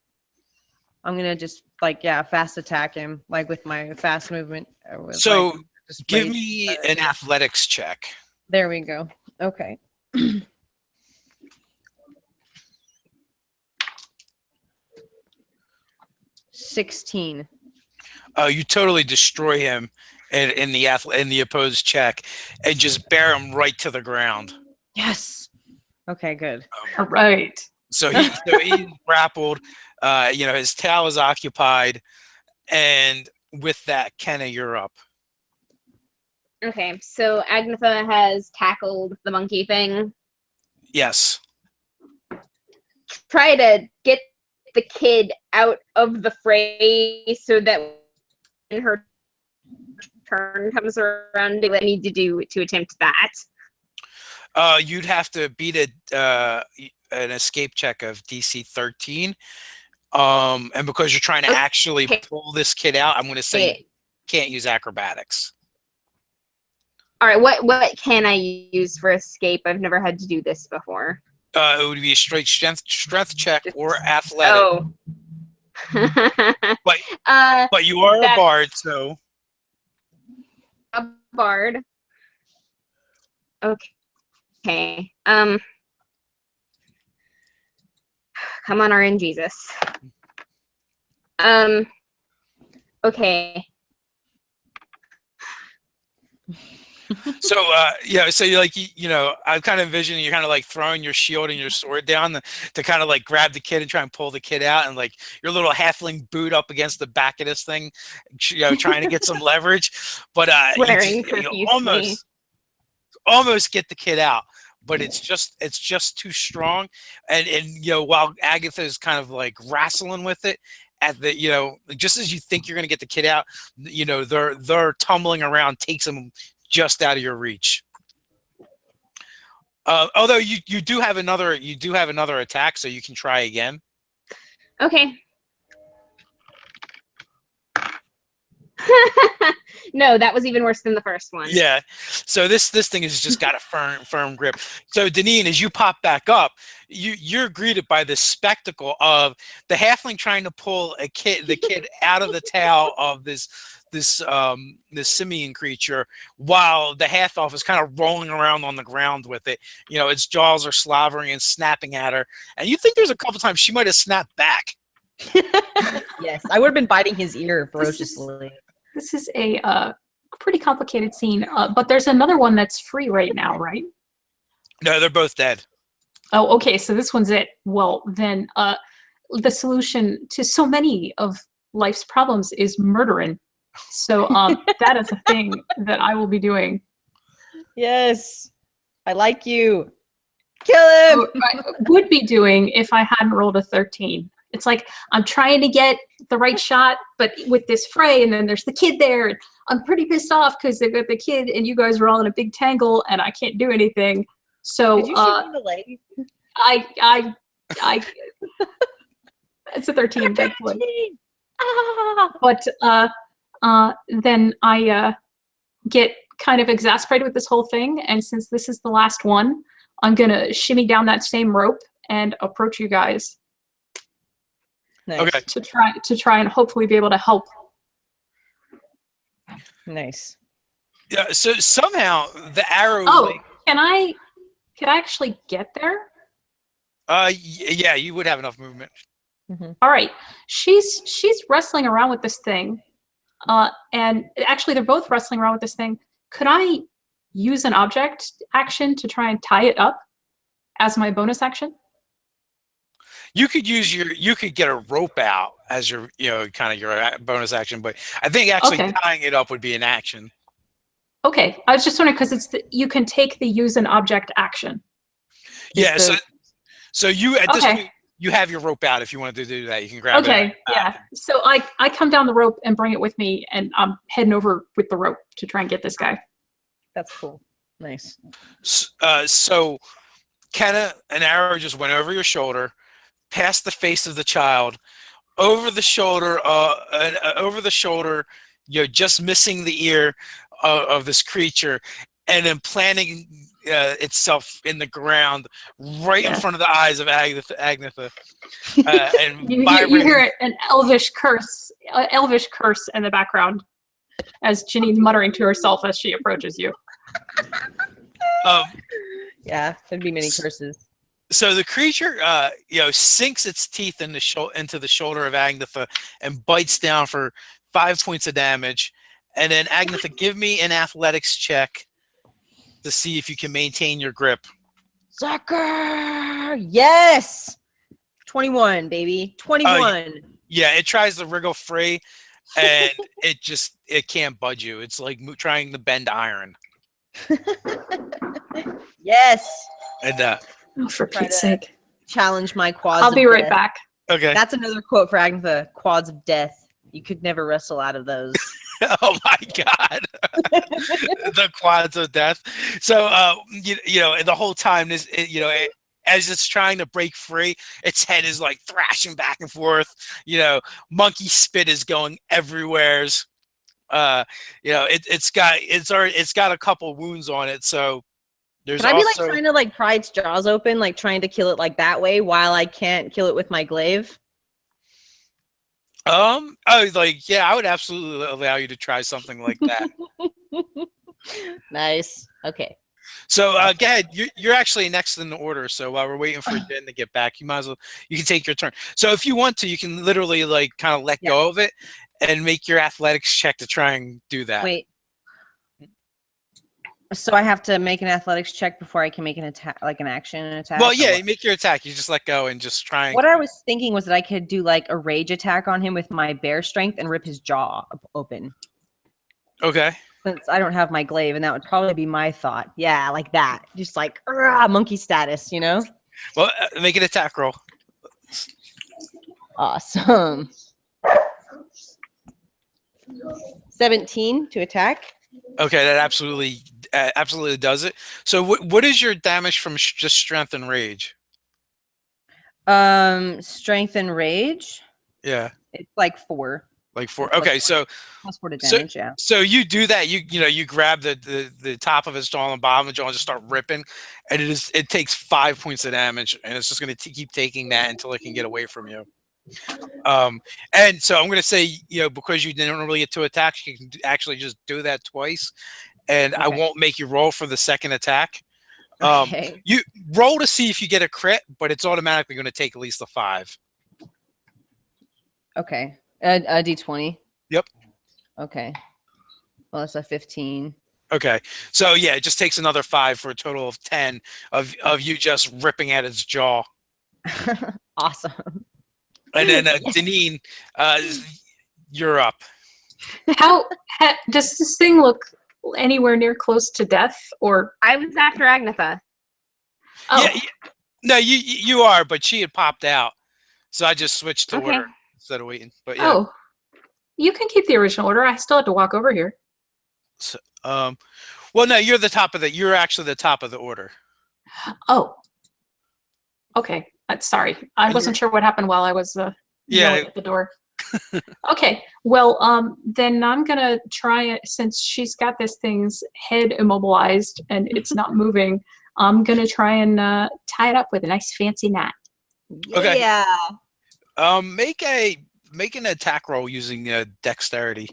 I'm gonna just fast attack him with my fast movement. So give me an athletics check. There we go. Okay. 16. You totally destroy him in the opposed check and just bear him right to the ground. Yes. Okay, good. All right. So he's grappled. His tail is occupied, and with that, Kenna, you're up. Okay, so Agatha has tackled the monkey thing. Yes. Try to get the kid out of the fray so that when her turn comes around, do what I need to do to attempt that. You'd have to beat an escape check of DC 13. And because you're trying to actually pull this kid out, I'm going to say you can't use acrobatics. All right, what can I use for escape? I've never had to do this before. It would be a straight strength check or athletic. Oh. But you are a bard, so. A bard. Okay. Come on, RN Jesus. Okay. So yeah, so you like I'm kind of envisioning you kind of like throwing your shield and your sword down to kind of like grab the kid and try and pull the kid out, and like your little halfling boot up against the back of this thing, trying to get some leverage, but Swearing you profusely. almost get the kid out, but it's just too strong, and while Agatha is kind of like wrestling with it. At the just as you think you're going to get the kid out, they're tumbling around, takes them just out of your reach. Although you do have another attack, so you can try again. Okay. No, that was even worse than the first one. Yeah. So this thing has just got a firm grip. So Deneen, as you pop back up, you're greeted by this spectacle of the halfling trying to pull the kid out of the tail of this simian creature, while the half elf is kind of rolling around on the ground with it. Its jaws are slavering and snapping at her, and you think there's a couple times she might have snapped back. Yes, I would have been biting his ear ferociously. This is a pretty complicated scene, but there's another one that's free right now, right? No, they're both dead. Oh, okay, so this one's it. Well, then the solution to so many of life's problems is murdering. So that is a thing that I will be doing. Yes, I like you. Kill him. I would be doing if I hadn't rolled a 13. It's like I'm trying to get the right shot, but with this fray, and then there's the kid there. And I'm pretty pissed off because they've got the kid, and you guys are all in a big tangle, and I can't do anything. So Did you shoot in the leg? I it's a 13, thankfully. But then I get kind of exasperated with this whole thing, and since this is the last one, I'm gonna shimmy down that same rope and approach you guys. Nice. Okay. To try and hopefully be able to help. Nice. Yeah. So somehow the arrow. Oh, can I actually get there? Yeah, you would have enough movement. Mm-hmm. All right. She's wrestling around with this thing, and actually they're both wrestling around with this thing. Could I use an object action to try and tie it up as my bonus action? You could get a rope out as your kind of your bonus action, but I think actually tying it up would be an action. Okay, I was just wondering because you can take the use an object action. Yeah, so you at this point you have your rope out if you wanted to do that. You can grab it. Okay, yeah. So I come down the rope and bring it with me, and I'm heading over with the rope to try and get this guy. That's cool. Nice. So Kenna, an arrow just went over your shoulder, past the face of the child, over the shoulder, just missing the ear of this creature, and then planting itself in the ground right in front of the eyes of Agatha. And you hear an elvish curse in the background as Ginny's muttering to herself as she approaches you. Yeah, there'd be many curses. So the creature, sinks its teeth into the shoulder of Agatha and bites down for 5 points of damage. And then Agatha, give me an athletics check to see if you can maintain your grip. Sucker! Yes! 21, baby. 21. Yeah, it tries to wriggle free, and it can't budge you. It's like trying to bend iron. Yes! And oh, for Pete's sake. Challenge my quads. I'll be right back. Okay. That's another quote for Agatha. Quads of death. You could never wrestle out of those. Oh my God. The quads of death. So, the whole time, as it's trying to break free, its head is like thrashing back and forth. Monkey spit is going everywhere. It's got a couple wounds on it. So there's Can I be like trying to like pry its jaws open, like trying to kill it like that way while I can't kill it with my glaive? I would absolutely allow you to try something like that. Nice. Okay. So go ahead. You're actually next in the order. So while we're waiting for Jen to get back, you can take your turn. So if you want to, you can literally like kind of let go of it and make your athletics check to try and do that. Wait. So I have to make an athletics check before I can make an attack, like an action attack. Well, or yeah, what? you make your attack. You just let go and just try and. What I was thinking was that I could do like a rage attack on him with my bear strength and rip his jaw open. Okay. Since I don't have my glaive, and that would probably be my thought. Yeah, like that. Just like monkey status, you know? Well, make an attack roll. Awesome. 17 to attack. Okay, that absolutely does it. So, what is your damage from just strength and rage? Strength and rage. Yeah. It's like 4. Like 4. It's like Okay, so plus 4 to damage. Yeah. So you do that. You grab the top of his jaw and the bottom of the jaw and just start ripping, and it takes 5 points of damage, and it's just going to keep taking that until it can get away from you. And so I'm going to say, because you didn't really get 2 attacks, you can actually just do that twice, and I won't make you roll for the second attack. Okay. You roll to see if you get a crit, but it's automatically going to take at least a 5. Okay. A d20. Yep. Okay. Well, that's a 15. Okay. So yeah, it just takes another 5 for a total of 10 of you just ripping at its jaw. Awesome. And then Deneen, you're up. How does this thing look anywhere near close to death? Or I was after Agnetha. oh, Yeah, no, you are, but she had popped out, so I just switched to Okay. order instead of waiting. But yeah. oh, you can keep the original order. I still have to walk over here. So, well, no, you're actually the top of the order. Oh, okay. Sorry, I wasn't sure what happened while I was yelling at the door. Okay, well, then I'm gonna try it since she's got this thing's head immobilized and it's not moving. I'm gonna try and tie it up with a nice fancy knot. Okay. Yeah. Make an attack roll using dexterity.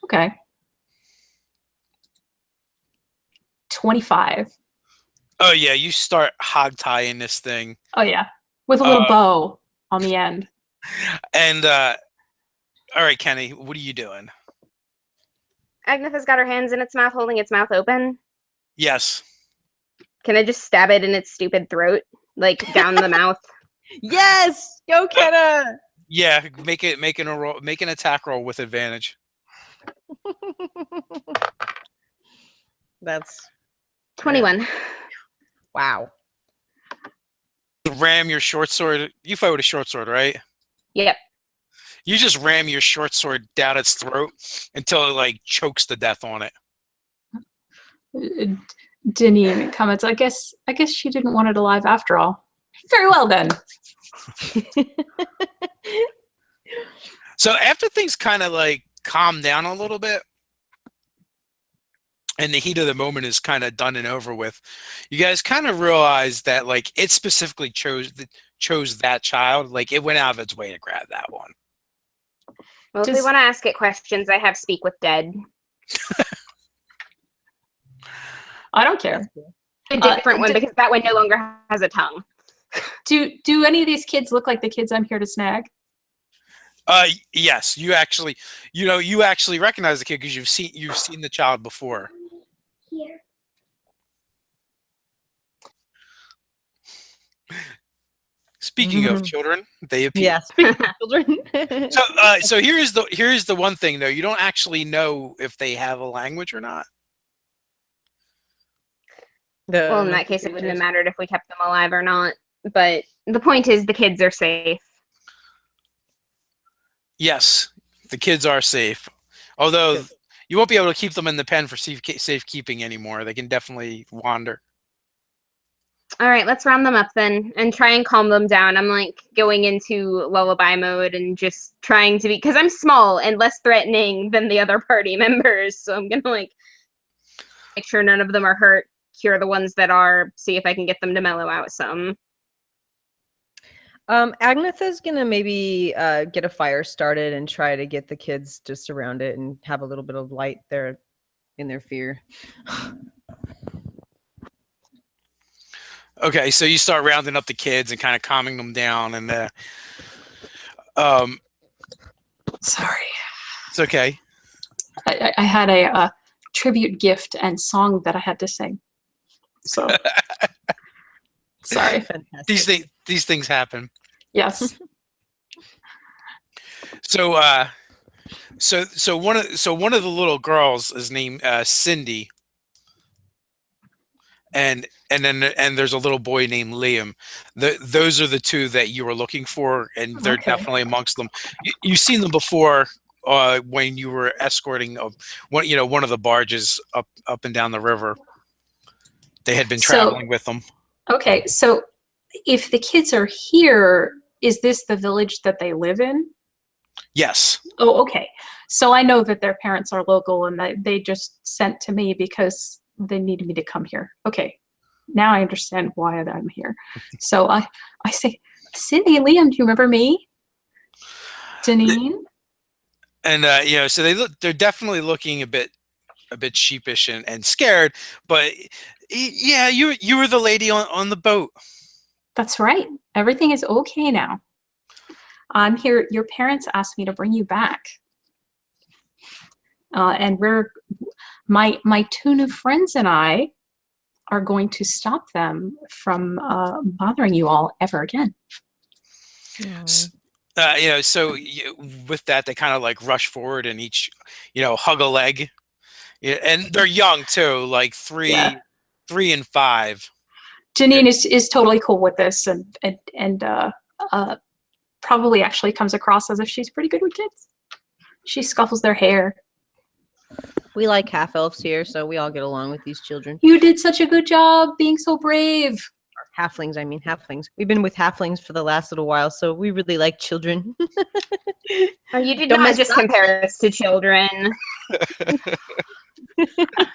Okay. 25. Oh yeah, you start hog tying this thing, Oh yeah, with a little bow on the end. and all right, Kenny, what are you doing? Agnetha's got her hands in its mouth, holding its mouth open. Yes. Can I just stab it in its stupid throat, like down the mouth? Yes. Go, Kenna. Yeah, make an attack roll with advantage. That's 21. wow. Ram your short sword. You fight with a short sword, right? Yep. You just ram your short sword down its throat until it like chokes to death on it. Deneen comments, I guess she didn't want it alive after all. Very well then. So after things kind of like calm down a little bit, and the heat of the moment is kind of done and over with, you guys kind of realize that like it specifically chose that child. Like it went out of its way to grab that one. Well, if we want to ask it questions, I have Speak with Dead. I don't care. A different one, because that one no longer has a tongue. Do any of these kids look like the kids I'm here to snag? Yes, you actually recognize the kid because you've seen the child before. Here. Speaking of children, they appear. Yeah. Speaking of children. So here's the one thing though. You don't actually know if they have a language or not. Well, in that case, it wouldn't have mattered if we kept them alive or not. But the point is, the kids are safe. Yes, the kids are safe. Although you won't be able to keep them in the pen for safekeeping anymore. They can definitely wander. All right, let's round them up then and try and calm them down. I'm like going into lullaby mode and just trying to be, because I'm small and less threatening than the other party members. So I'm going to like make sure none of them are hurt, cure the ones that are, see if I can get them to mellow out some. Agnetha's gonna maybe get a fire started and try to get the kids just around it and have a little bit of light there in their fear. Okay, so you start rounding up the kids and kind of calming them down, and Sorry. it's okay. I had a tribute gift and song that I had to sing. So sorry. Fantastic. These things happen. Yes. So one of the little girls is named Cindy, and there's a little boy named Liam. Those are the two that you were looking for, and they're Okay. definitely amongst them. You've seen them before when you were escorting one of the barges up and down the river. They had been traveling with them. Okay, so if the kids are here, is this the village that they live in? Yes. Oh, okay. So I know that their parents are local and that they just sent to me because they needed me to come here. Okay. Now I understand why I'm here. So I say, Cindy and Liam, do you remember me? Janine? And so they're definitely looking a bit sheepish and scared, but yeah, you were the lady on the boat. That's right. Everything is okay now. I'm here. Your parents asked me to bring you back. And my two new friends and I are going to stop them from bothering you all ever again. So with that, they kind of like rush forward and each, hug a leg. Yeah, and they're young too, like 3 and 5. Janine is totally cool with this and probably actually comes across as if she's pretty good with kids. She scuffles their hair. We like half elves here, so we all get along with these children. You did such a good job being so brave. Halflings, I mean halflings. We've been with halflings for the last little while, so we really like children. Oh, you did not just compare us to children.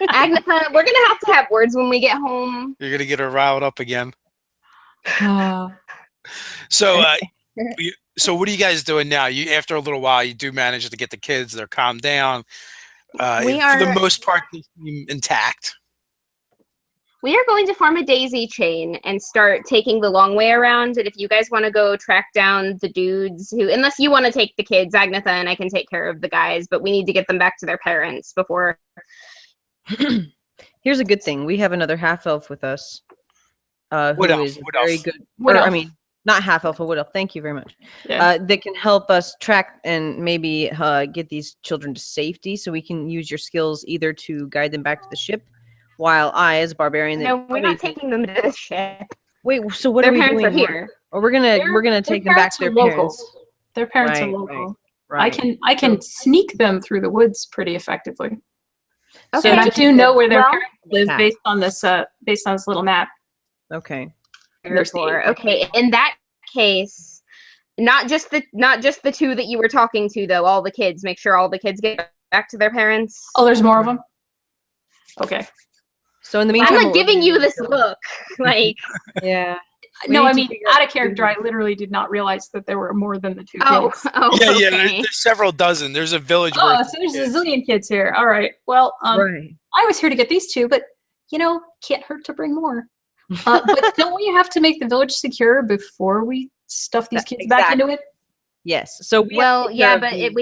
Agatha, we're gonna have words when we get home. You're gonna get her riled up again. Uh, So what are you guys doing now? After a little while, you do manage to get the kids. They're calmed down. For the most part, they seem intact. We are going to form a daisy chain and start taking the long way around. And if you guys want to go track down the dudes unless you want to take the kids, Agatha and I can take care of the guys, but we need to get them back to their parents before. Here's a good thing. We have another half elf with us. Who is very good. I mean, not half elf, a wood elf. Thank you very much. Yeah. That can help us track and maybe get these children to safety, so we can use your skills either to guide them back to the ship, while I, as a barbarian, No, we're not taking them to the ship. Wait, so what Their are we parents doing? are here. Or we're gonna take them back to their parents. Their parents are Right, local. Right. I can sneak them through the woods pretty effectively. Okay. And I do know where their Well, parents live based on this little map. Okay. Okay, in that case, not just the two that you were talking to, though. All the kids. Make sure all the kids get back to their parents. Oh, there's more of them? Okay. So in the meantime, I'm like giving you this look, like. Yeah. No, I mean, out of character, I literally did not realize that there were more than the two kids. Yeah, Okay. there's several dozen. There's a village. Oh, so there's a zillion kids here. All right. Well, Right. I was here to get these two, but, can't hurt to bring more. But don't we have to make the village secure before we stuff these kids back into it? Yes. So we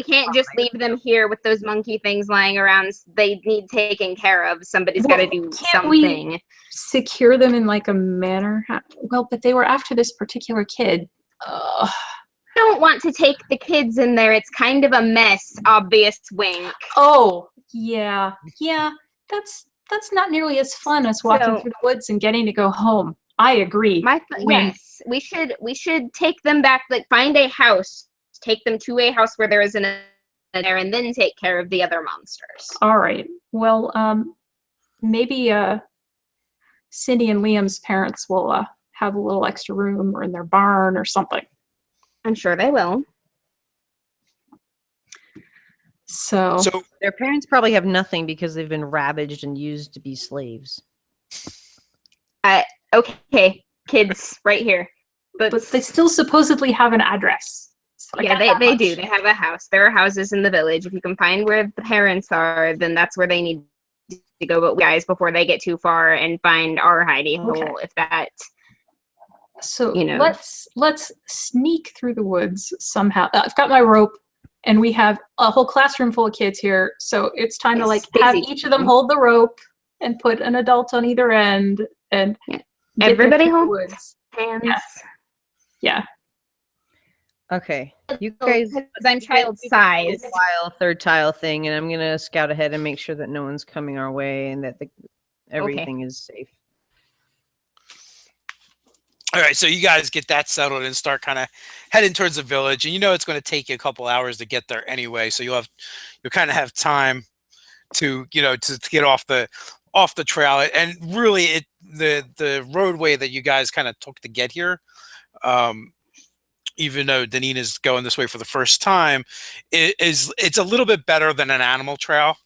can't just leave them here with those monkey things lying around. They need taken care of. Somebody's got to do something. We secure them in like a manner? Well, but they were after this particular kid. I don't want to take the kids in there. It's kind of a mess. Obvious wink. Oh, yeah. That's not nearly as fun as walking through the woods and getting to go home. I agree. Yes, we should take them back. Like, find a house, take them to a house where there isn't a there, and then take care of the other monsters. All right. Well, maybe Cindy and Liam's parents will have a little extra room or in their barn or something. I'm sure they will. So their parents probably have nothing because they've been ravaged and used to be slaves. Okay, kids, right here. But they still supposedly have an address. So yeah, they do. They have a house. There are houses in the village. If you can find where the parents are, then that's where they need to go. But guys, before they get too far and find our hidey hole, if that. So let's sneak through the woods somehow. I've got my rope, and we have a whole classroom full of kids here. So it's time to like It's have busy. each of them hold the rope and put an adult on either end and Yeah. get Everybody them through the hold woods. hands. Yeah. Yeah. Okay. You Oh, guys 'cause I'm child size. third tile thing, and I'm gonna scout ahead and make sure that no one's coming our way and that everything is safe. All right, so you guys get that settled and start kind of heading towards the village, and you know it's going to take you a couple hours to get there anyway. So you'll kind of have time to to get off the trail, and really the roadway that you guys kind of took to get here. Even though Deneen is going this way for the first time, it's a little bit better than an animal trail.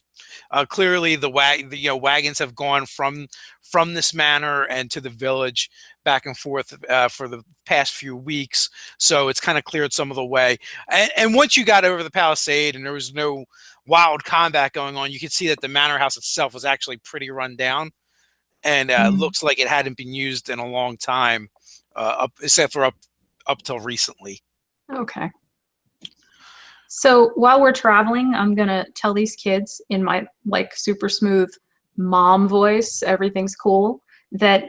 Clearly, the wagons have gone from this manor and to the village back and forth for the past few weeks, so it's kind of cleared some of the way. And once you got over the palisade and there was no wild combat going on, you could see that the manor house itself was actually pretty run down, and looks like it hadn't been used in a long time, except for up till recently. Okay. So while we're traveling, I'm gonna tell these kids in my like super smooth mom voice, everything's cool, that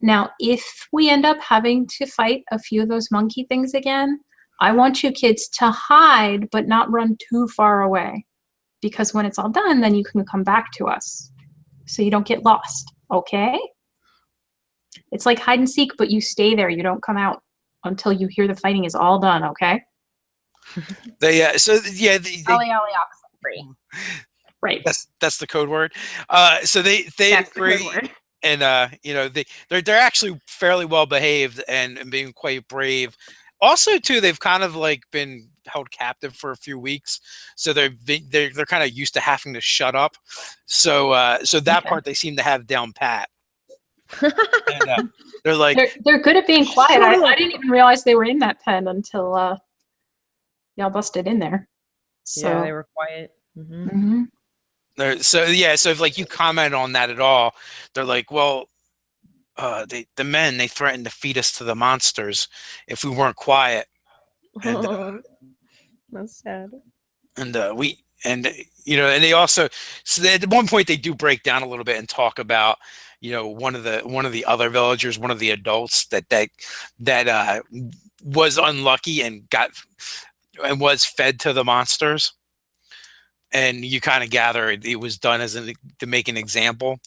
now if we end up having to fight a few of those monkey things again, I want you kids to hide but not run too far away, because when it's all done, then you can come back to us so you don't get lost. Okay? It's like hide and seek, but you stay there. You don't come out until you hear the fighting is all done. Okay? They Ollie, Ollie, oxen free. Right. that's the code word. So they That's the agree, code word. and they're actually fairly well behaved and being quite brave. Also, too, they've kind of like been held captive for a few weeks, so they're kind of used to having to shut up. So that part they seem to have down pat. And, they're like they're good at being quiet. I didn't even realize they were in that pen until y'all busted in there. So Yeah, they were quiet. mhm. so if like you comment on that at all, they're like, well, the men, they threatened to feed us to the monsters if we weren't quiet. And That's sad. and they also, so at one point they do break down a little bit and talk about one of the other villagers, one of the adults that was unlucky and was fed to the monsters, and you kind of gather it was done to make an example.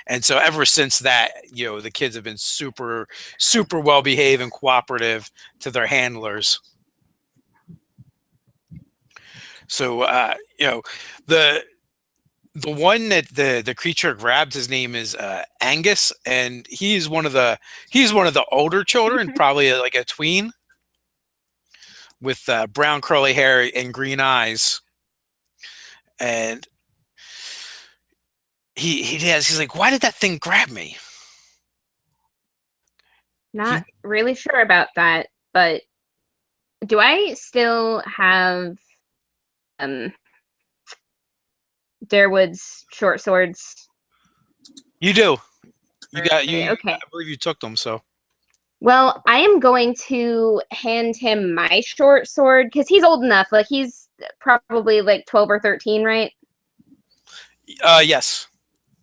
And so ever since that, the kids have been super super well behaved and cooperative to their handlers. So the one that the creature grabs, his name is Angus, and he's one of the older children, probably like a tween, with brown curly hair and green eyes. And he's like, why did that thing grab me? Not really sure about that, but do I still have Darewood's short swords? You do. Okay. Okay. I believe you took them. So. Well, I am going to hand him my short sword because he's old enough. Like he's probably like 12 or 13, right? Yes.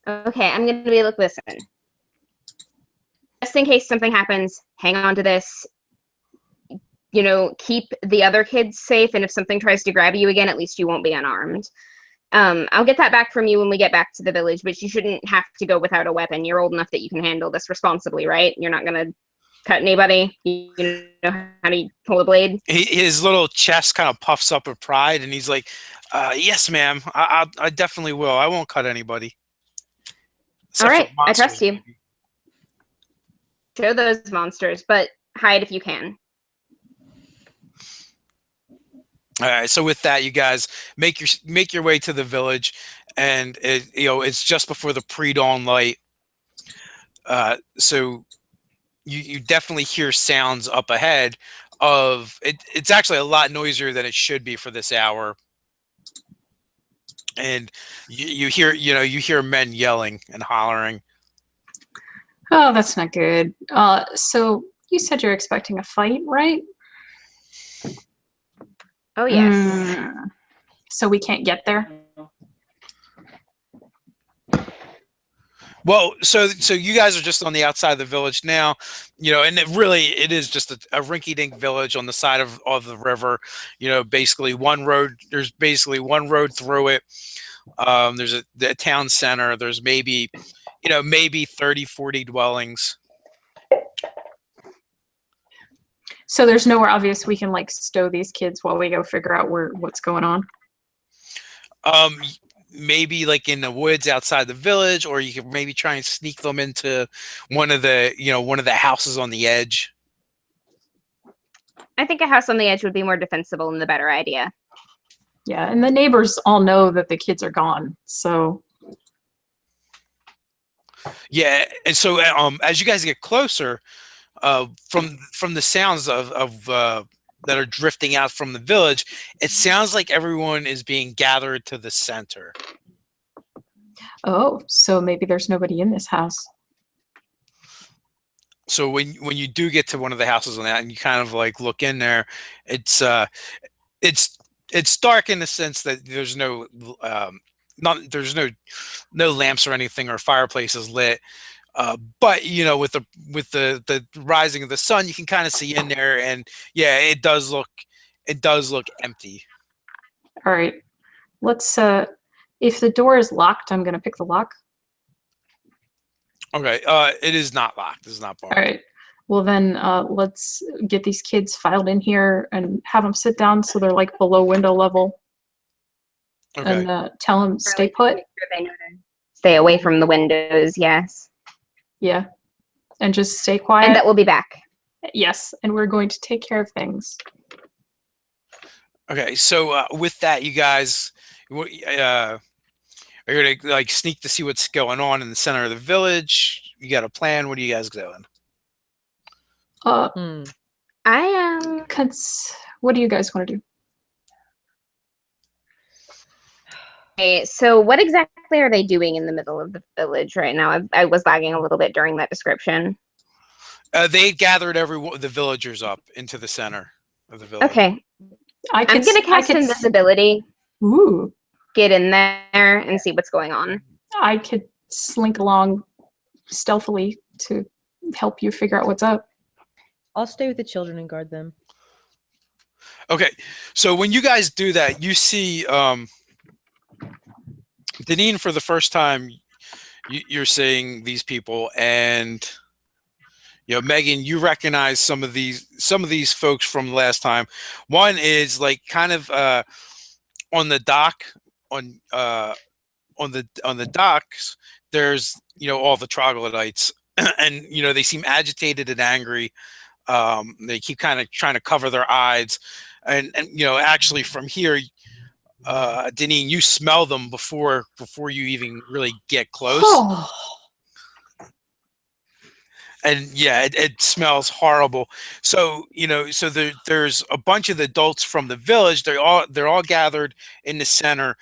Okay, I'm gonna be like, listen. Just in case something happens, hang on to this. Keep the other kids safe, and if something tries to grab you again, at least you won't be unarmed. I'll get that back from you when we get back to the village, but you shouldn't have to go without a weapon. You're old enough that you can handle this responsibly, right? You're not gonna cut anybody. You know how to hold a blade. His little chest kind of puffs up with pride, and he's like, "Yes, ma'am. I definitely will. I won't cut anybody." All right, I trust you. Show those monsters, but hide if you can. All right. So with that, you guys make your way to the village, and it's just before the pre-dawn light. So you definitely hear sounds up ahead of it. It's actually a lot noisier than it should be for this hour. And you hear men yelling and hollering. Oh, that's not good. So you said you're expecting a fight, right? Oh yes. So we can't get there? Well, so you guys are just on the outside of the village now, and it is just a rinky-dink village on the side of the river. Basically one road. There's basically one road through it. There's a town center. There's maybe 30, 40 dwellings. So there's nowhere obvious we can like stow these kids while we go figure out what's going on. Maybe like in the woods outside the village, or you could maybe try and sneak them into one of the houses on the edge. I think a house on the edge would be more defensible and the better idea. Yeah, and the neighbors all know that the kids are gone, so. Yeah, and so as you guys get closer, from the sounds of that are drifting out from the village, it sounds like everyone is being gathered to the center. Oh, so maybe there's nobody in this house. So when you do get to one of the houses on that, and you kind of like look in there, it's dark in the sense that there's no lamps or anything, or fireplaces lit. But with the rising of the sun, you can kind of see in there, and yeah, it does look empty. All right, let's. If the door is locked, I'm gonna pick the lock. Okay, it is not locked. It's not barred. All right. Well then, let's get these kids filed in here and have them sit down so they're like below window level. Okay. And tell them stay put. Make sure they know to stay away from the windows. Yes. Yeah, and just stay quiet. And that we'll be back. Yes, and we're going to take care of things. Okay, so with that, you guys, are you gonna like sneak to see what's going on in the center of the village? You got a plan? What are you guys doing? I am. What do you guys want to do? Okay, so what exactly are they doing in the middle of the village right now? I was lagging a little bit during that description. They gathered the villagers up into the center of the village. Okay. I'm I'm gonna cast invisibility. Ooh. Get in there and see what's going on. I could slink along stealthily to help you figure out what's up. I'll stay with the children and guard them. Okay, so when you guys do that, you see Deneen for the first time. You're seeing these people, and Megan, you recognize some of these folks from last time. One is like kind of on the dock on the docks. There's all the troglodytes, and they seem agitated and angry. They keep kind of trying to cover their eyes, and actually from here, Deneen, you smell them before you even really get close. Oh. And yeah, it smells horrible. So there's a bunch of adults from the village. They're all gathered in the center,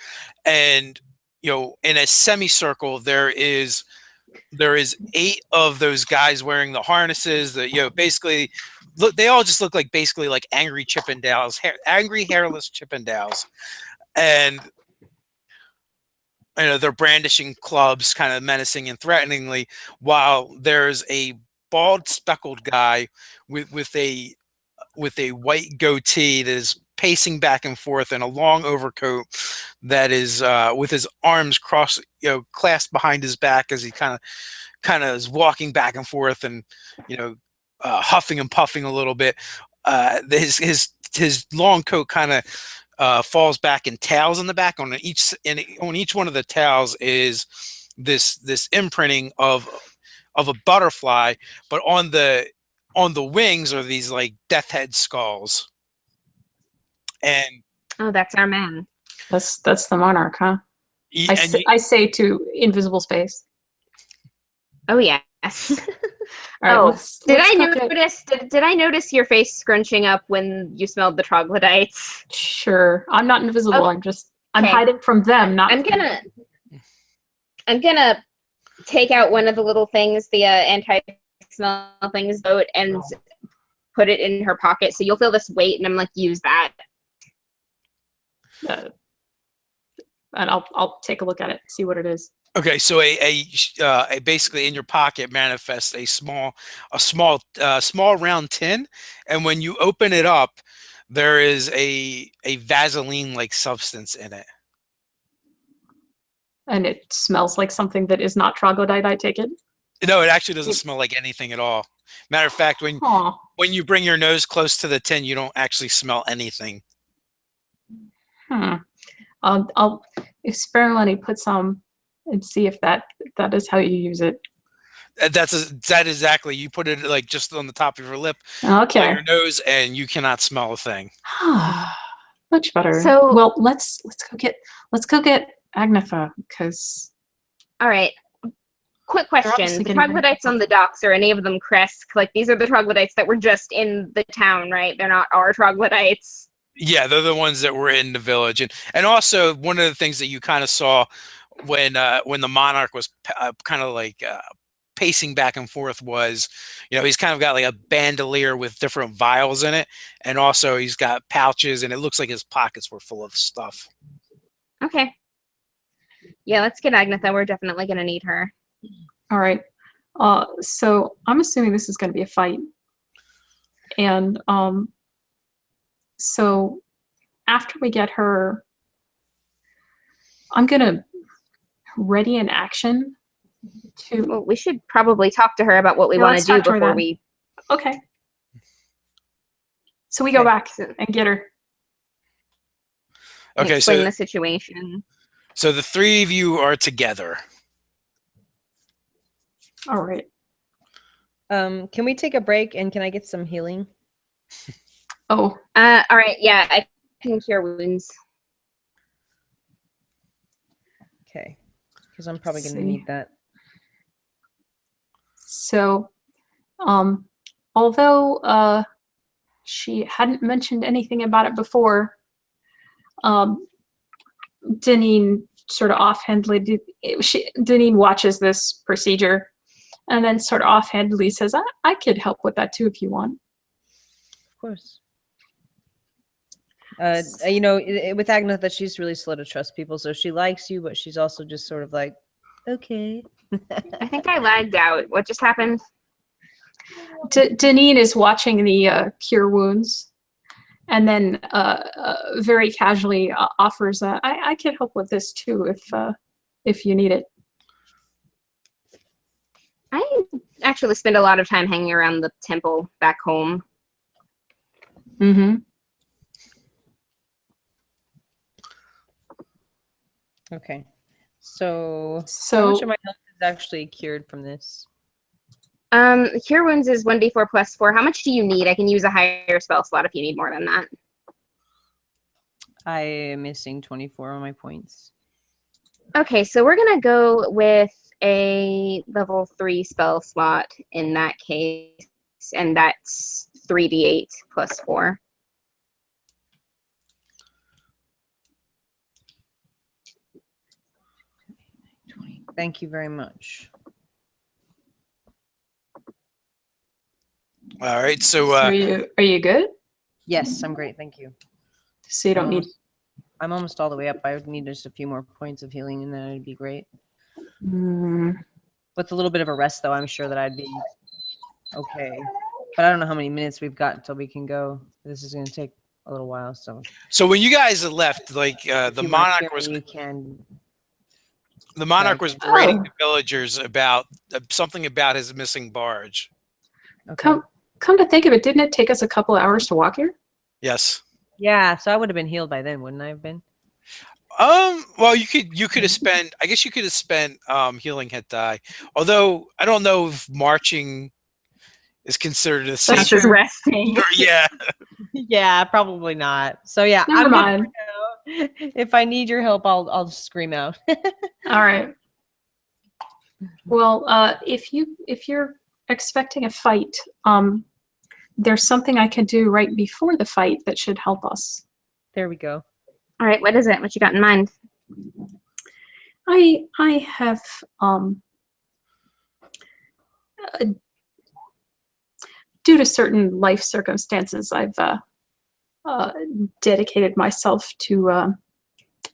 and in a semicircle there is 8 of those guys wearing the harnesses. That basically they all just look like basically like angry Chippendales, angry hairless Chippendales, and they're brandishing clubs, kind of menacing and threateningly, while there's a bald speckled guy with a white goatee that is pacing back and forth in a long overcoat that is with his arms clasped behind his back as he kind of is walking back and forth and huffing and puffing a little bit. His long coat kind of falls back in tails in the back. On each one of the tails is this imprinting of a butterfly, but on the wings are these like death head skulls. And oh, that's our man. That's the monarch, huh? I say to invisible space. Oh yes. All right, did I notice your face scrunching up when you smelled the troglodytes? Sure, I'm not invisible. Okay. I'm hiding from them. Not. I'm gonna take out one of the little things, the anti-smell things boat, and put it in her pocket. So you'll feel this weight, and I'm like, use that. and I'll take a look at it, see what it is. Okay, so a basically in your pocket manifests a small round tin, and when you open it up, there is a Vaseline like substance in it. And it smells like something that is not troglodyte, I take it? No, it actually doesn't smell like anything at all. Matter of fact, Aw. when you bring your nose close to the tin, you don't actually smell anything. I'll experimentally put some and see if that is how you use it. That exactly. You put it like just on the top of your lip, Okay. on your nose, and you cannot smell a thing. Much better. So- well, let's go get Agnetha, because All right. Quick question. obviously The getting ready for troglodytes on the docks, are any of them Kresk? Like, these are the troglodytes that were just in the town, right? They're not our troglodytes. Yeah, they're the ones that were in the village, and also one of the things that you kind of saw when the monarch was kind of like pacing back and forth was, he's kind of got like a bandolier with different vials in it, and also he's got pouches, and it looks like his pockets were full of stuff. Okay. Yeah, let's get Agnetha. We're definitely going to need her. All right. So I'm assuming this is going to be a fight. And so after we get her, I'm going to ready an action to... Well, we should probably talk to her about what we Yeah, want let's to do talk to her before then. we... Okay. So we go Okay. back and get her. Okay, explain so the situation. so the three of you are together. All right. Can we take a break and can I get some healing? Oh, All right. Yeah, I can cure wounds. Okay, because I'm probably going to See. need that. so although she hadn't mentioned anything about it before, Deneen sort of offhandedly, Deneen watches this procedure and then sort of offhandedly says, I could help with that too if you want. Of course. With Agnetha, she's really slow to trust people, so she likes you, but she's also just sort of like, okay. I think I lagged out. What just happened? Deneen is watching the cure wounds, and then very casually offers, I could help with this too if you need it. I actually spend a lot of time hanging around the temple back home. Mm-hmm. Okay. So how So much of my health is actually cured from this? Cure wounds is 1d4 plus 4. How much do you need? I can use a higher spell slot if you need more than that. I am missing 24 on my points. Okay, so we're gonna go with a level 3 spell slot in that case, and that's 3d8 plus 4. Thank you very much. All right, so are you good? Yes, I'm great. Thank you. So you don't need... I'm almost all the way up. I would need just a few more points of healing, and then it'd be great. Mm, With a little bit of a rest, though, I'm sure that I'd be okay. But I don't know how many minutes we've got until we can go. This is going to take a little while. So when you guys left, like the you monarch want to was hear me, you can. the monarch was Oh. berating the villagers about something about his missing barge. Okay. come to think of it, didn't it take us a couple hours to walk here? Yes. Yeah, so I would have been healed by then, wouldn't I have been? Well, you could have spent. I guess you could have spent healing hit die. Although I don't know if marching is considered the same. That's true. resting. Yeah. Yeah, probably not. So yeah, Never I'm good mind. for now. If I need your help, I'll scream out. All right. Well, if you're expecting a fight, there's something I can do right before the fight that should help us. There we go. All right, what is it? What you got in mind? I have due to certain life circumstances, I've dedicated myself to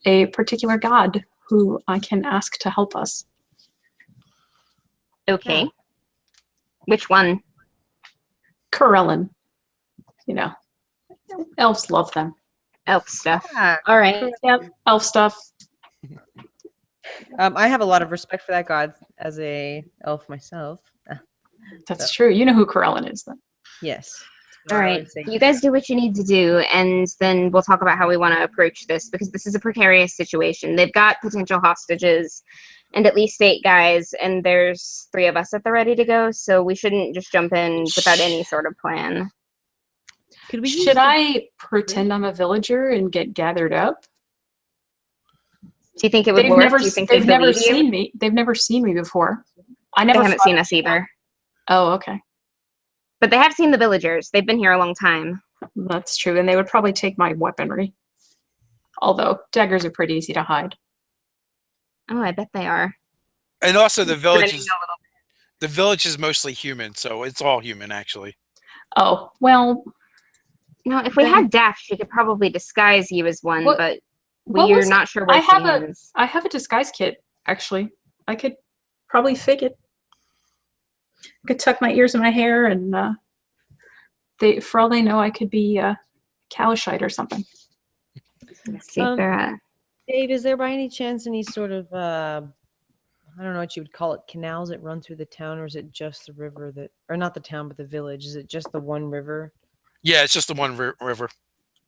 a particular god who I can ask to help us. Okay. Yeah. Which one? Corellin. You know, elves love them. Elf stuff. Yeah. All right. Yep, elf stuff. I have a lot of respect for that god as a elf myself. That's So. true. You know who Corellin is, then. Yes. All right. You guys do what you need to do, and then we'll talk about how we want to approach this, because this is a precarious situation. They've got potential hostages and at least 8 guys, and there's 3 of us at the ready to go, so we shouldn't just jump in without any sort of plan. Could we Should I pretend I'm a villager and get gathered up? Do you think it would They've work? never, Do you think they've they'd never believe you? seen me. They've never seen me before. I They never haven't seen us either. Oh, okay. But they have seen the villagers. They've been here a long time. That's true. And they would probably take my weaponry. Although daggers are pretty easy to hide. Oh, I bet they are. And also the village Depending is on a little- the village is mostly human, so it's all human actually. Oh, well, No, if we Then- had Daft, she could probably disguise you as one, What- but what we're was not sure I where she have is. I have a disguise kit, actually. I could probably fake it. I could tuck my ears in my hair and for all they know, I could be Calishite or something. Let's see if they're Dave, is there by any chance any sort of I don't know what you would call it, canals that run through the town, or is it just the river that, or not the town but the village? Is it just the one river? Yeah, it's just the one river.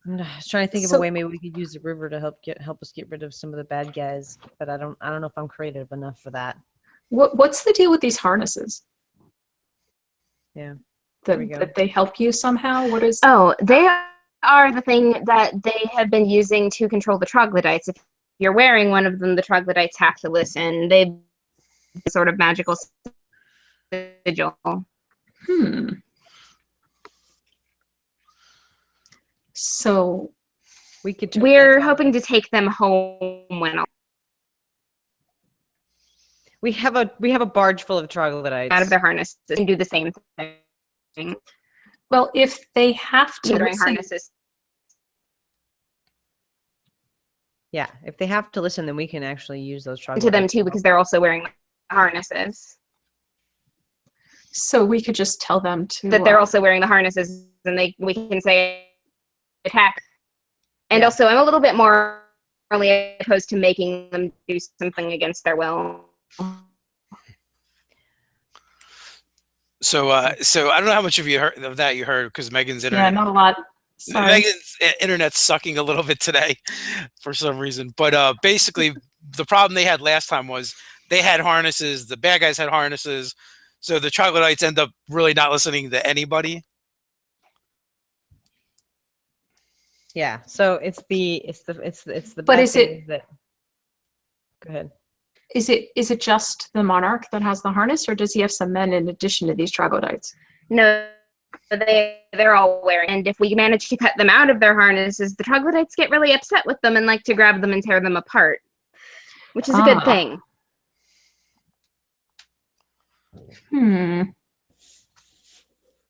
I was trying to think of a So- way maybe we could use the river to help us get rid of some of the bad guys, but I don't know if I'm creative enough for that. What's the deal with these harnesses? Yeah. There we go. That they help you somehow? What is Oh, they are the thing that they have been using to control the troglodytes. If you're wearing one of them, the troglodytes have to listen. They sort of magical sigil. So We could. turn We're that hoping on. to take them home when We have a barge full of troglodytes. out of their harnesses and do the same thing. well, if they have to Wearing listen, harnesses. Yeah, if they have to listen, then we can actually use those troglodytes To them too, because they're also wearing harnesses. so we could just tell them to That they're also wearing the harnesses, and we can say attack. And Yeah. also, I'm a little bit more opposed to making them do something against their will. So I don't know how much of you heard of that you heard, because Megan's yeah, internet not a lot. Sorry. Megan's internet's sucking a little bit today for some reason. But basically the problem they had last time was they had harnesses, the bad guys had harnesses, so the troglodytes end up really not listening to anybody. Yeah, so it's the But bad is it- things that. Go ahead. Is it just the monarch that has the harness, or does he have some men in addition to these troglodytes? No, they're all wearing. And if we manage to cut them out of their harnesses, the troglodytes get really upset with them and like to grab them and tear them apart, which is a good Ah. thing.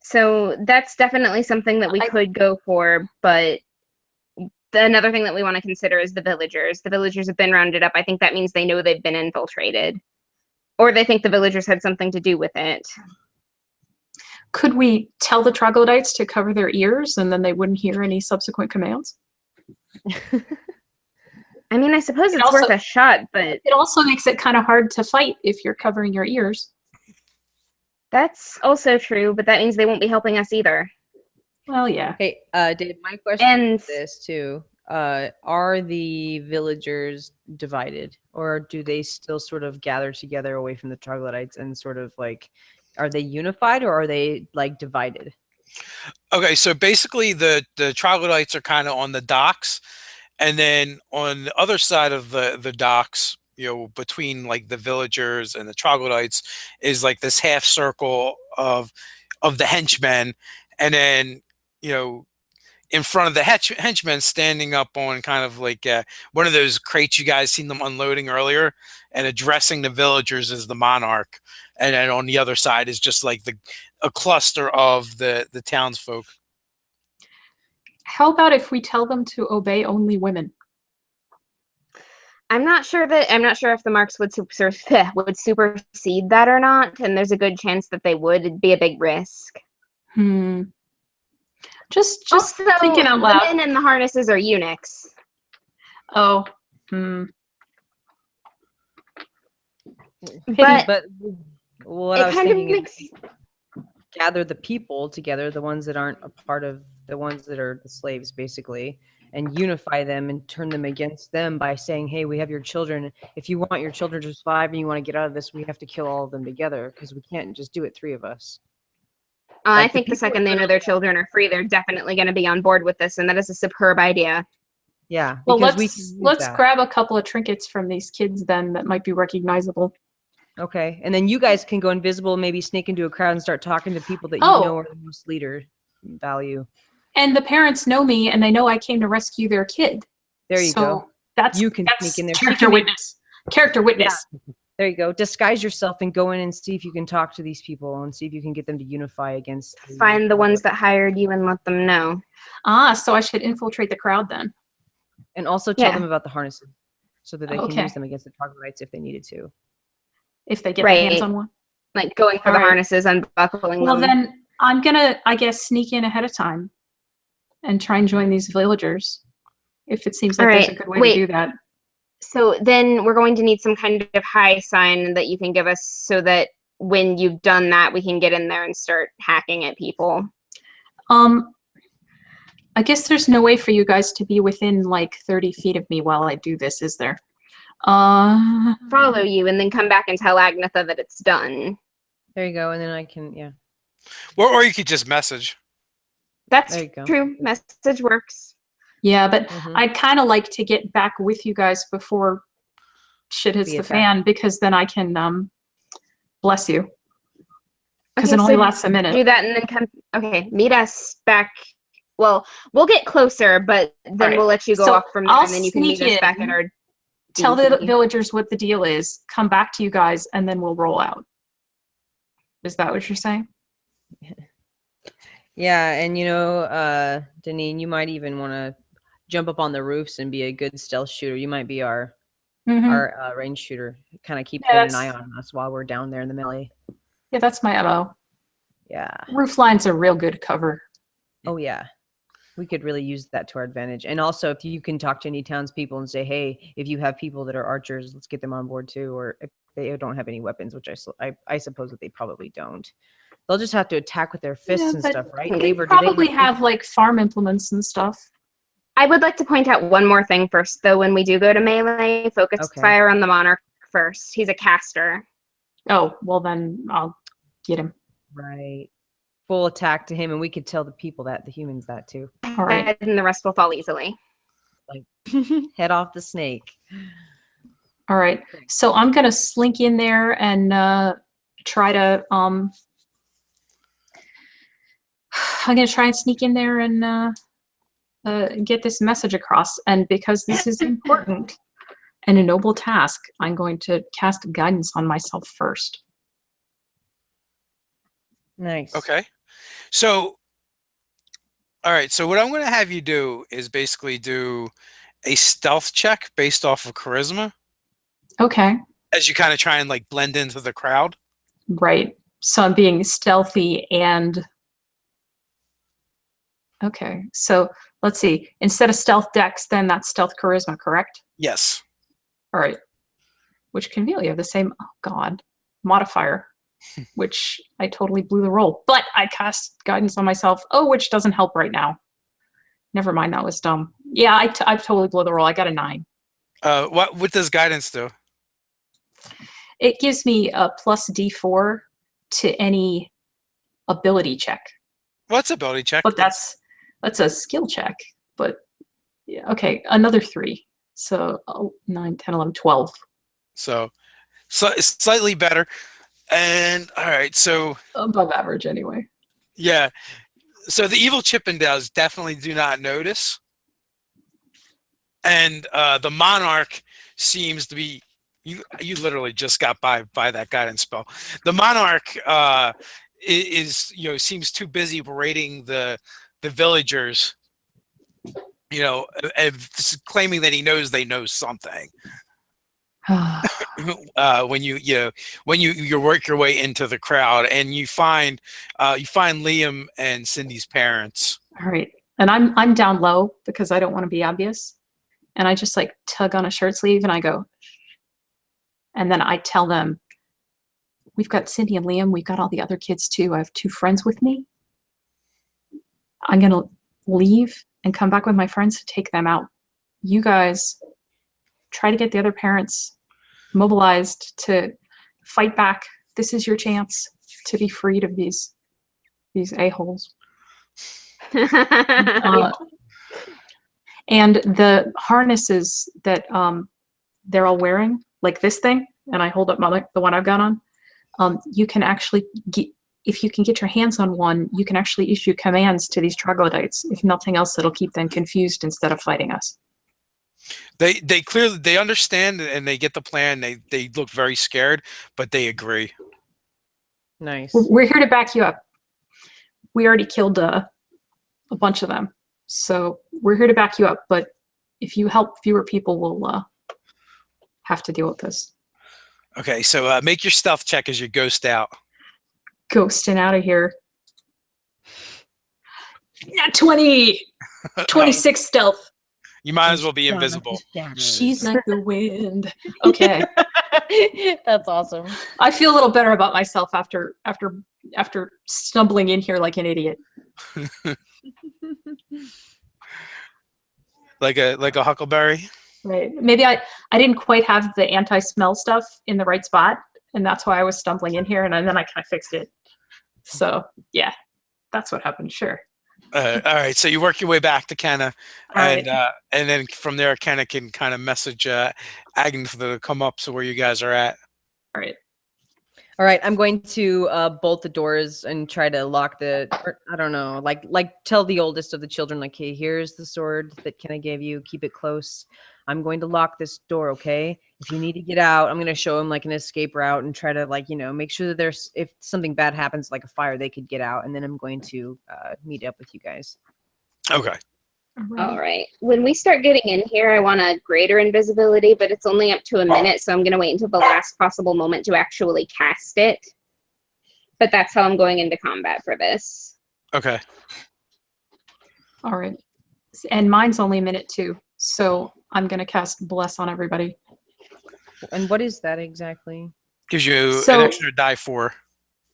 So that's definitely something that we could go for, but another thing that we want to consider is the villagers. The villagers have been rounded up. I think that means they know they've been infiltrated. Or they think the villagers had something to do with it. Could we tell the troglodytes to cover their ears and then they wouldn't hear any subsequent commands? I mean, I suppose It it's also- worth a shot, but It also makes it kind of hard to fight if you're covering your ears. that's also true, but that means they won't be helping us either. Well, yeah. Hey, Dave, my question And is this too. Are the villagers divided, or do they still sort of gather together away from the troglodytes and sort of like, are they unified or are they like divided? Okay, so basically the troglodytes are kind of on the docks, and then on the other side of the docks, you know, between like the villagers and the troglodytes is like this half circle of the henchmen, and then, you know, in front of the henchmen standing up on kind of like one of those crates you guys seen them unloading earlier, and addressing the villagers as the monarch, and then on the other side is just like a cluster of the townsfolk. How about if we tell them to obey only women? I'm not sure if the marks would would supersede that or not, and there's a good chance that they would. It'd be a big risk. Just Also, thinking out the loud. men in the harnesses are eunuchs. Oh. But But what it I was kind of thinking makes is gather the people together, the ones that aren't a part of the ones that are the slaves, basically, and unify them and turn them against them by saying, hey, we have your children. If you want your children to survive and you want to get out of this, we have to kill all of them together because we can't just do it, 3 of us. I Like, the think the people second they know their children are free, they're definitely going to be on board with this, and that is a superb idea. Yeah. Well, because we can use let's that. grab a couple of trinkets from these kids then that might be recognizable. Okay. And then you guys can go invisible, maybe sneak into a crowd and start talking to people that you Oh. know are the most leader value. And the parents know me, and they know I came to rescue their kid. There you go. So that's You can that's sneak in there. She character can make- witness. Character witness. There you go. Disguise yourself and go in and see if you can talk to these people and see if you can get them to unify against. Find the ones that hired you and let them know. So I should infiltrate the crowd then. And also tell Yeah. them about the harnesses so that they can Okay. use them against the troglodytes if they needed to. If they get their hands Right. on one. Like going for All the right. harnesses, unbuckling Well, them. then I'm gonna, I guess, sneak in ahead of time and try and join these villagers. If it seems like All there's a right, good way wait. to do that. So then we're going to need some kind of high sign that you can give us so that when you've done that, we can get in there and start hacking at people. I guess there's no way for you guys to be within like 30 feet of me while I do this, is there? Follow you and then come back and tell Agnetha that it's done. There you go. And then I can, yeah. Or you could just message. That's There you go. true. Message works. Yeah, but Mhm. I'd kind of like to get back with you guys before shit hits The the attack. fan, because then I can bless you. Because Okay, it only so lasts a minute. do that and then come. Okay, meet us back. Well, we'll get closer, but then Alright, we'll let you go so off from there, I'll and then you can meet sneak us back in, at our. Tell the DT. villagers what the deal is, come back to you guys, and then we'll roll out. Is that what you're saying? Yeah. And, Deneen, you might even want to jump up on the roofs and be a good stealth shooter. You might be our range shooter. Kind of keep Yeah, an eye that's- on us while we're down there in the melee. Yeah, that's my MO. Yeah. Roof lines are real good cover. Oh, yeah. We could really use that to our advantage. And also, if you can talk to any townspeople and say, hey, if you have people that are archers, let's get them on board too. Or if they don't have any weapons, which I suppose that they probably don't. They'll just have to attack with their fists Yeah, and but stuff, right? they Dave, or do Probably have like farm implements and stuff. I would like to point out one more thing first, though. When we do go to melee, focus Okay. fire on the monarch first. He's a caster. Oh, well then I'll get him. Right. Full attack to him, and we could tell the people that, the humans that too. All right. And the rest will fall easily. Like, head off the snake. All right. So I'm gonna slink in there and try to I'm gonna try and sneak in there and get this message across. And because this is important and a noble task, I'm going to cast guidance on myself first. Nice. Okay. So, all right. So what I'm going to have you do is basically do a stealth check based off of charisma Okay. as you kind of try and like blend into the crowd. Right. So I'm being stealthy and okay. So let's see. Instead of stealth dex, then that's stealth charisma, correct? Yes. All right. Which conveniently have the same, oh God, modifier, which I totally blew the roll. But I cast guidance on myself. Oh, which doesn't help right now. Never mind, that was dumb. Yeah, I totally blew the roll. I got a 9. What does guidance do? It gives me a plus D4 to any ability check. What's ability check? But that's a skill check. But yeah, okay, another 3. So 9, 10, 11, 12. So it's slightly better. And all right, so Above average anyway. yeah. So the evil Chippendales definitely do not notice. And the monarch seems to be you literally just got by that guidance spell. The monarch is seems too busy berating the villagers, and claiming that he knows they know something. when you work your way into the crowd and you find Liam and Cindy's parents. All right. And I'm down low because I don't want to be obvious. And I just like tug on a shirt sleeve and I go, and then I tell them, we've got Cindy and Liam. We've got all the other kids too. I have 2 friends with me. I'm going to leave and come back with my friends to take them out. You guys try to get the other parents mobilized to fight back. This is your chance to be freed of these a-holes. And the harnesses that they're all wearing, like this thing, and I hold up the one I've got on, you can actually get, if you can get your hands on one, you can actually issue commands to these troglodytes. If nothing else, it'll keep them confused instead of fighting us. They clearly understand and they get the plan. They look very scared, but they agree. Nice. We're here to back you up. We already killed a bunch of them, so we're here to back you up. But if you help fewer people, we'll have to deal with this. Okay, so make your stealth check as you ghost out. Ghosting out of here. Not 20. 26 stealth. You might as well be invisible. She's like the wind. Okay. That's awesome. I feel a little better about myself after stumbling in here like an idiot. like a huckleberry. Right. Maybe I didn't quite have the anti-smell stuff in the right spot, and that's why I was stumbling in here, and then I kind of fixed it. So yeah, that's what happened. Sure. All right. So you work your way back to Kenna, and Right. and then from there, Kenna can kind of message Agnes to come up to where you guys are at. All right. All right, I'm going to bolt the doors and try to lock or, I don't know, like tell the oldest of the children, like, hey, here's the sword that Kenna gave you. Keep it close. I'm going to lock this door, okay? If you need to get out, I'm going to show them like an escape route and try to make sure that if something bad happens, like a fire, they could get out. And then I'm going to meet up with you guys. Okay. All right. When we start getting in here, I want a greater invisibility, but it's only up to a minute, so I'm going to wait until the last possible moment to actually cast it. But that's how I'm going into combat for this. Okay. All right. And mine's only a minute too, so I'm going to cast Bless on everybody. And what is that exactly? Gives you an extra die 4.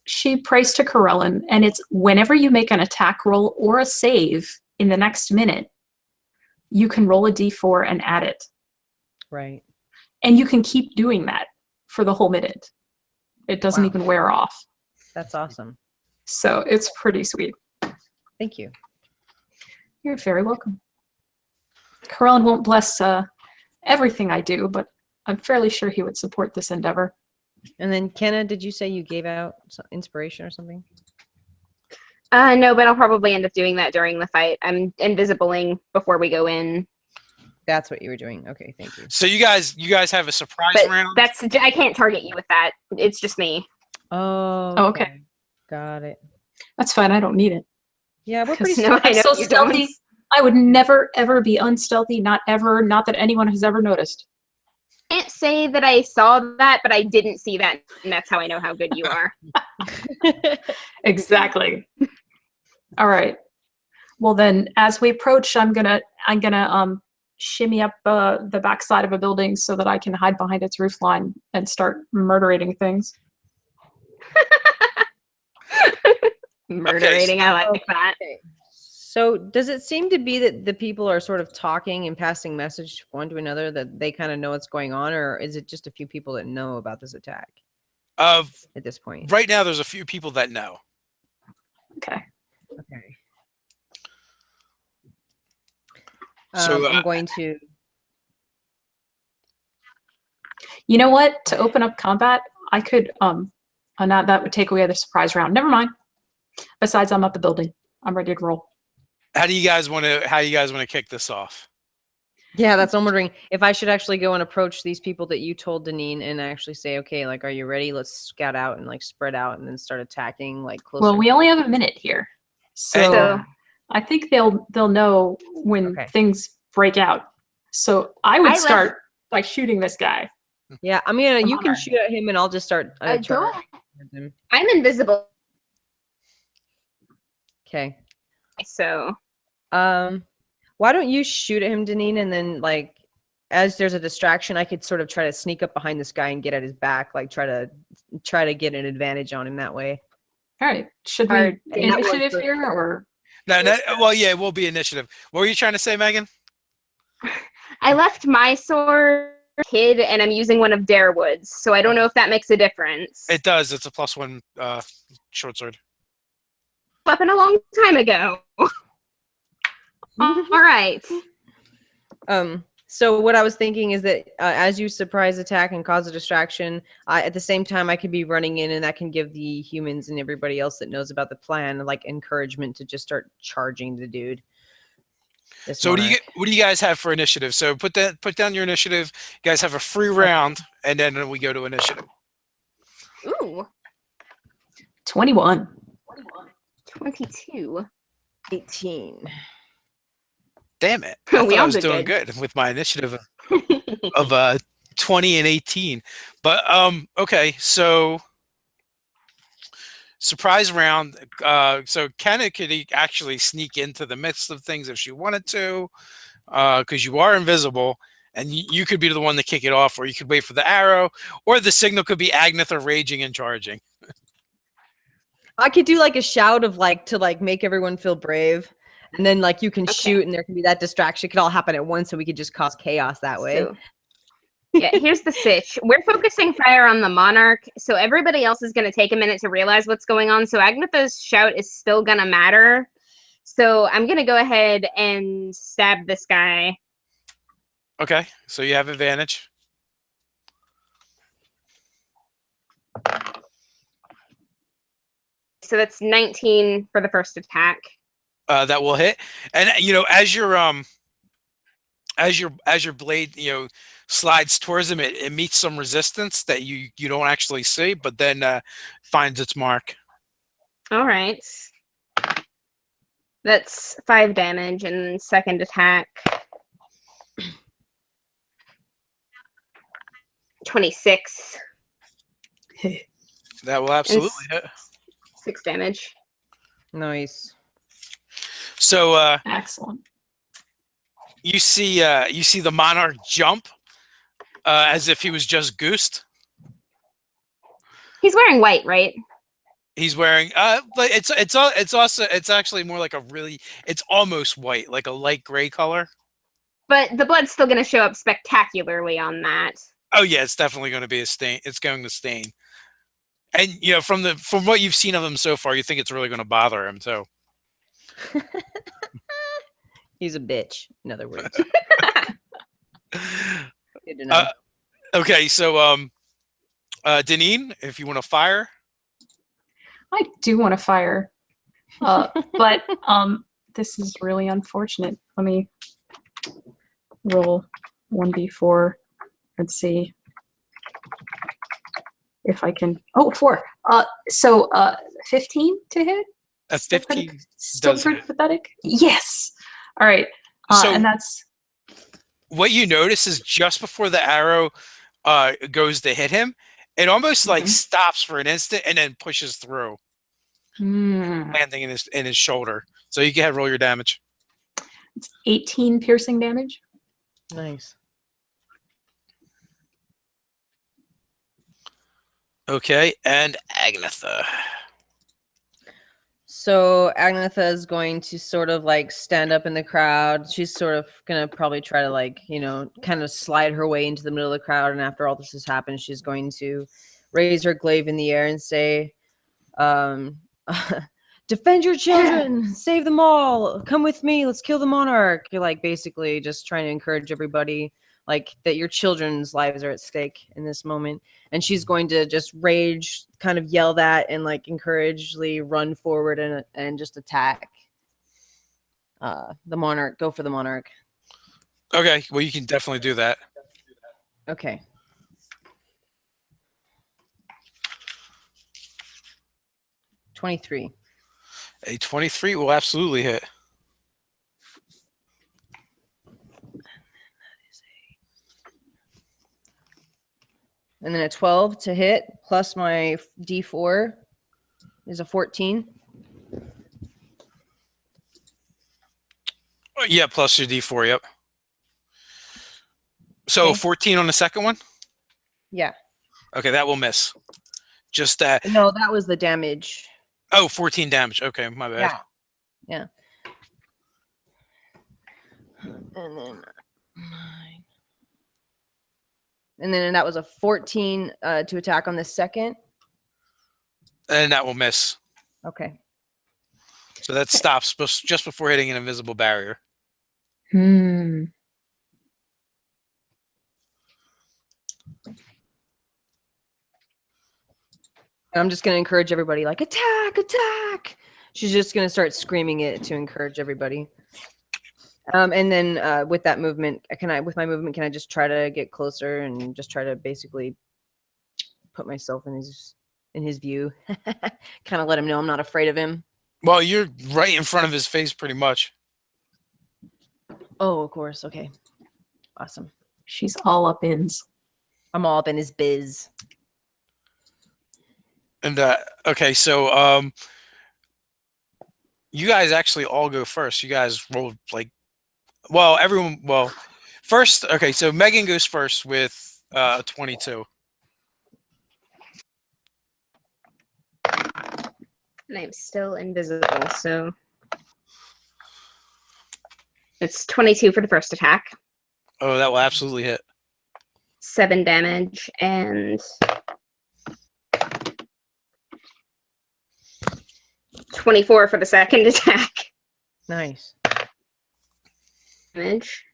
She prays to Corellin, and it's whenever you make an attack roll or a save in the next minute, you can roll a d4 and add it. Right. And you can keep doing that for the whole minute. It doesn't even wear off. That's awesome. So it's pretty sweet. Thank you. You're very welcome. Corellin won't bless everything I do, but I'm fairly sure he would support this endeavor. And then, Kenna, did you say you gave out some inspiration or something? No, but I'll probably end up doing that during the fight. I'm invisibling before we go in. That's what you were doing. Okay, thank you. So you guys have a surprise But round. I can't target you with that. It's just me. Oh, okay. Got it. That's fine. I don't need it. Yeah, we're pretty No, I I'm know so you stealthy. don't. I would never, ever be unstealthy. Not ever. Not that anyone has ever noticed. I can't say that I saw that, but I didn't see that, and that's how I know how good you are. Exactly. All right. Well then, as we approach, I'm gonna shimmy up the backside of a building so that I can hide behind its roof line and start murdering things. Murderating, I like that. Okay. So does it seem to be that the people are sort of talking and passing message one to another that they kind of know what's going on, or is it just a few people that know about this attack at this point? Right now, there's a few people that know. Okay. Okay. So I'm going to. You know what? To open up combat, I could not that would take away the surprise round. Never mind. Besides, I'm up the building. I'm ready to roll. How do you guys want to kick this off? Yeah, that's what I'm wondering. If I should actually go and approach these people that you told Deneen and actually say, okay, like, are you ready? Let's scout out and like spread out and then start attacking like closer. Well, we only have a minute here, so I think they'll know when things break out. So I would start by shooting this guy. Yeah, I mean, The you can monarch. shoot at him, and I'll just start Go charging ahead. towards him. I'm invisible, Okay. so Why don't you shoot at him, Deneen, and then like, as there's a distraction, I could sort of try to sneak up behind this guy and get at his back, like try to get an advantage on him that way. All right. Should Our we And that one's initiative for- here or? No, well, yeah, it will be initiative. What were you trying to say, Megan? I left my sword hid, and I'm using one of Darewood's, so I don't know if that makes a difference. It does. It's a +1 short sword. Weapon a long time ago. All right. So what I was thinking is that as you surprise attack and cause a distraction, at the same time I could be running in, and that can give the humans and everybody else that knows about the plan like encouragement to just start charging the dude. So what do you guys have for initiative? So put down your initiative. You guys have a free round, and then we go to initiative. Ooh, 21. 22. 18. Damn it! I We thought I all was did doing good with my initiative of 20 and 18. But okay, so surprise round. So Kenna could actually sneak into the midst of things if she wanted to, because you are invisible, and you could be the one to kick it off, or you could wait for the arrow, or the signal could be Agnetha raging and charging. I could do like a shout of like to like make everyone feel brave, and then like you can shoot, and there can be that distraction. It could all happen at once, so we could just cause chaos that way. So, yeah, here's the sitch. We're focusing fire on the monarch, so everybody else is going to take a minute to realize what's going on. So Agnetha's shout is still going to matter. So I'm going to go ahead and stab this guy. Okay, so you have advantage. So that's 19 for the first attack. That will hit, and you know, as your blade, you know, slides towards him, it meets some resistance that you don't actually see, but then finds its mark. All right. That's 5 damage, and second attack. 26. That will absolutely hit. 6 damage. Nice. So Excellent. you see the monarch jump as if he was just goosed. He's wearing white, right? He's wearing but it's actually more like it's almost white, like a light gray color. But the blood's still going to show up spectacularly on that. Oh yeah, it's definitely going to be a stain. It's going to stain. And you know, from what you've seen of him so far, you think it's really going to bother him too. He's a bitch, in other words. Good to know. Okay, so Deneen, if you want to fire. I do want to fire. But this is really unfortunate. Let me roll 1d4. Let's see if I can. Oh, 4. So 15 to hit? A 15 Still does pretty hit. pathetic. Yes. All right. So And that's what you notice is just before the arrow goes to hit him, it almost like stops for an instant and then pushes through, landing in his shoulder. So you can roll your damage. it's 18 piercing damage. Nice. Okay, and Agnetha. So Agnetha is going to sort of like stand up in the crowd. She's sort of gonna probably try to like, you know, kind of slide her way into the middle of the crowd. And after all this has happened, she's going to raise her glaive in the air and say, defend your children, save them all, come with me, let's kill the monarch. You're like basically just trying to encourage everybody like that your children's lives are at stake in this moment. And she's going to just rage, kind of yell that, and like encouragingly run forward and just attack the monarch. Go for the monarch. Okay, well you can definitely do that. Okay. $23. A 23 will absolutely hit. and then a 12 to hit, plus my D4 is a 14. Yeah, plus your D4. Yep. So Okay. 14 on the second one. Yeah. Okay, that will miss. Just that. No, that was the damage. Oh, 14 damage. Okay, my bad. Yeah. And then 9. And then that was a 14 to attack on the second. And that will miss. Okay. So that stops just before hitting an invisible barrier. Hmm. I'm just going to encourage everybody, like, attack, attack. She's just going to start screaming it to encourage everybody. And then with that movement, with my movement, can I just try to get closer and just try to basically put myself in his view? Kind of let him know I'm not afraid of him. Well, you're right in front of his face pretty much. Oh, of course. Okay. Awesome. She's all up ins. I'm all up in his biz. And okay, so you guys actually all go first. You guys rolled like, well, everyone. Well, first. Okay, so Megan goes first with 22. And I'm still invisible, so it's 22 for the first attack. Oh, that will absolutely hit. 7 damage, and 24 for the second attack. Nice. Damage.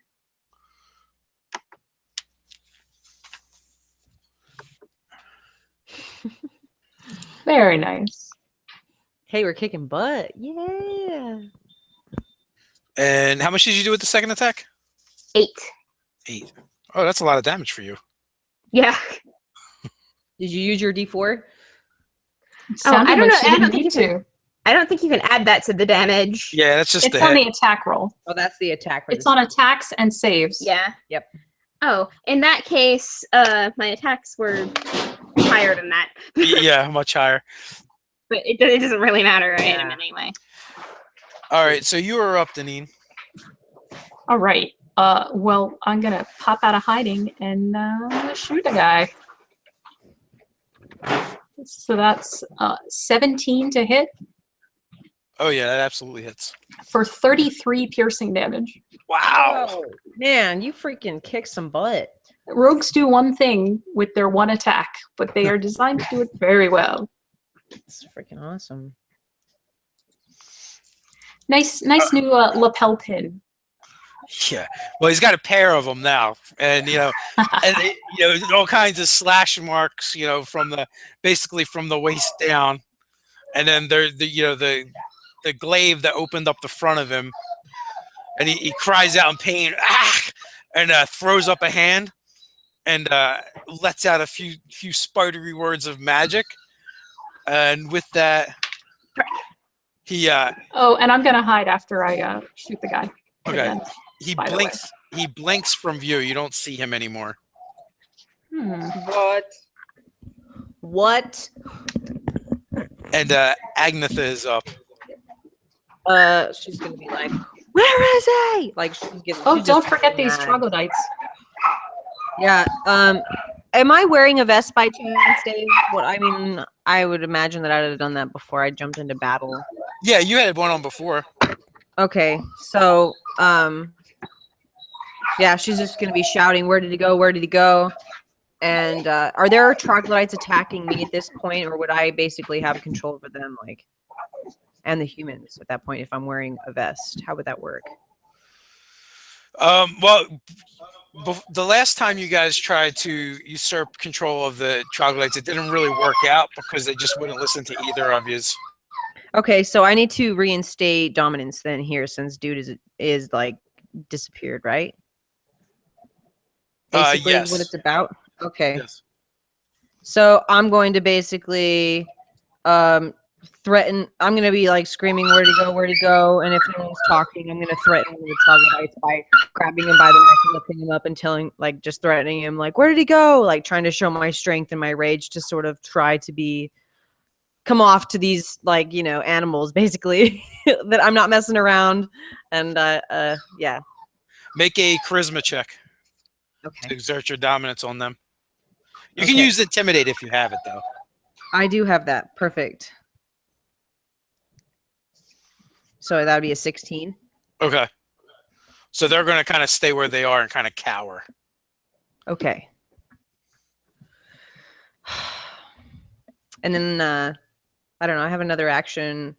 Very nice. Hey, we're kicking butt. Yeah. And how much did you do with the second attack? 8. 8. Oh, that's a lot of damage for you. Yeah. Did you use your D4? Sounded I don't like know. she I didn't don't need think to. I don't think you can add that to the damage. Yeah, that's just It's the on hit. the attack roll. Oh, that's the attack. It's on attacks and saves. Yeah. Yep. Oh, in that case, my attacks were higher than that. Yeah, much higher. But it doesn't really matter. I hit Yeah. him anyway. All right, so you are up, Deneen. All right. Well, I'm gonna pop out of hiding and shoot a guy. So that's 17 to hit Oh yeah, that absolutely hits. for 33 piercing damage. Wow. Oh, man, you freaking kick some butt. Rogues do one thing with their one attack, but they are designed to do it very well. It's freaking awesome. Nice new lapel pin. Yeah. Well, he's got a pair of them now, and all kinds of slash marks, basically from the waist down, and then the glaive that opened up the front of him, and he cries out in pain, ah, and throws up a hand, and lets out a few spidery words of magic, and with that, he Oh, and I'm gonna hide after I shoot the guy. okay. Again. He By the blinks. He blinks from view. You don't see him anymore. What? And Agnetha is up. She's gonna be like, "Where is he?" Like she's getting. Oh, she's don't just forget these mad. troglodytes. Yeah. Am I wearing a vest by chance, Dave? I would imagine that I'd have done that before I jumped into battle. Yeah, you had one on before. Okay, so yeah, she's just gonna be shouting, "Where did he go? Where did he go?" And are there troglodytes attacking me at this point, or would I basically have control over them, and the humans at that point if I'm wearing a vest? How would that work? Well, the last time you guys tried to usurp control of the troglodytes, it didn't really work out because they just wouldn't listen to either of you. Okay, so I need to reinstate dominance then here, since dude is like disappeared, right? Basically, yes. what it's about. Okay. Yes. So I'm going to basically threaten. I'm gonna be like screaming, "Where to go? Where to go?" And if no one's talking, I'm gonna threaten the troglodytes by grabbing him by the neck and lifting him up and telling, like, just threatening him, like, "Where did he go?" Like trying to show my strength and my rage to sort of try to come off to these, like, animals basically that I'm not messing around. And yeah. Make a charisma check to Okay. exert your dominance on them. You can Okay. use intimidate if you have it, though. I do have that. Perfect. So that would be a 16. Okay. So they're going to kind of stay where they are and kind of cower. Okay. And then I don't know, I have another action.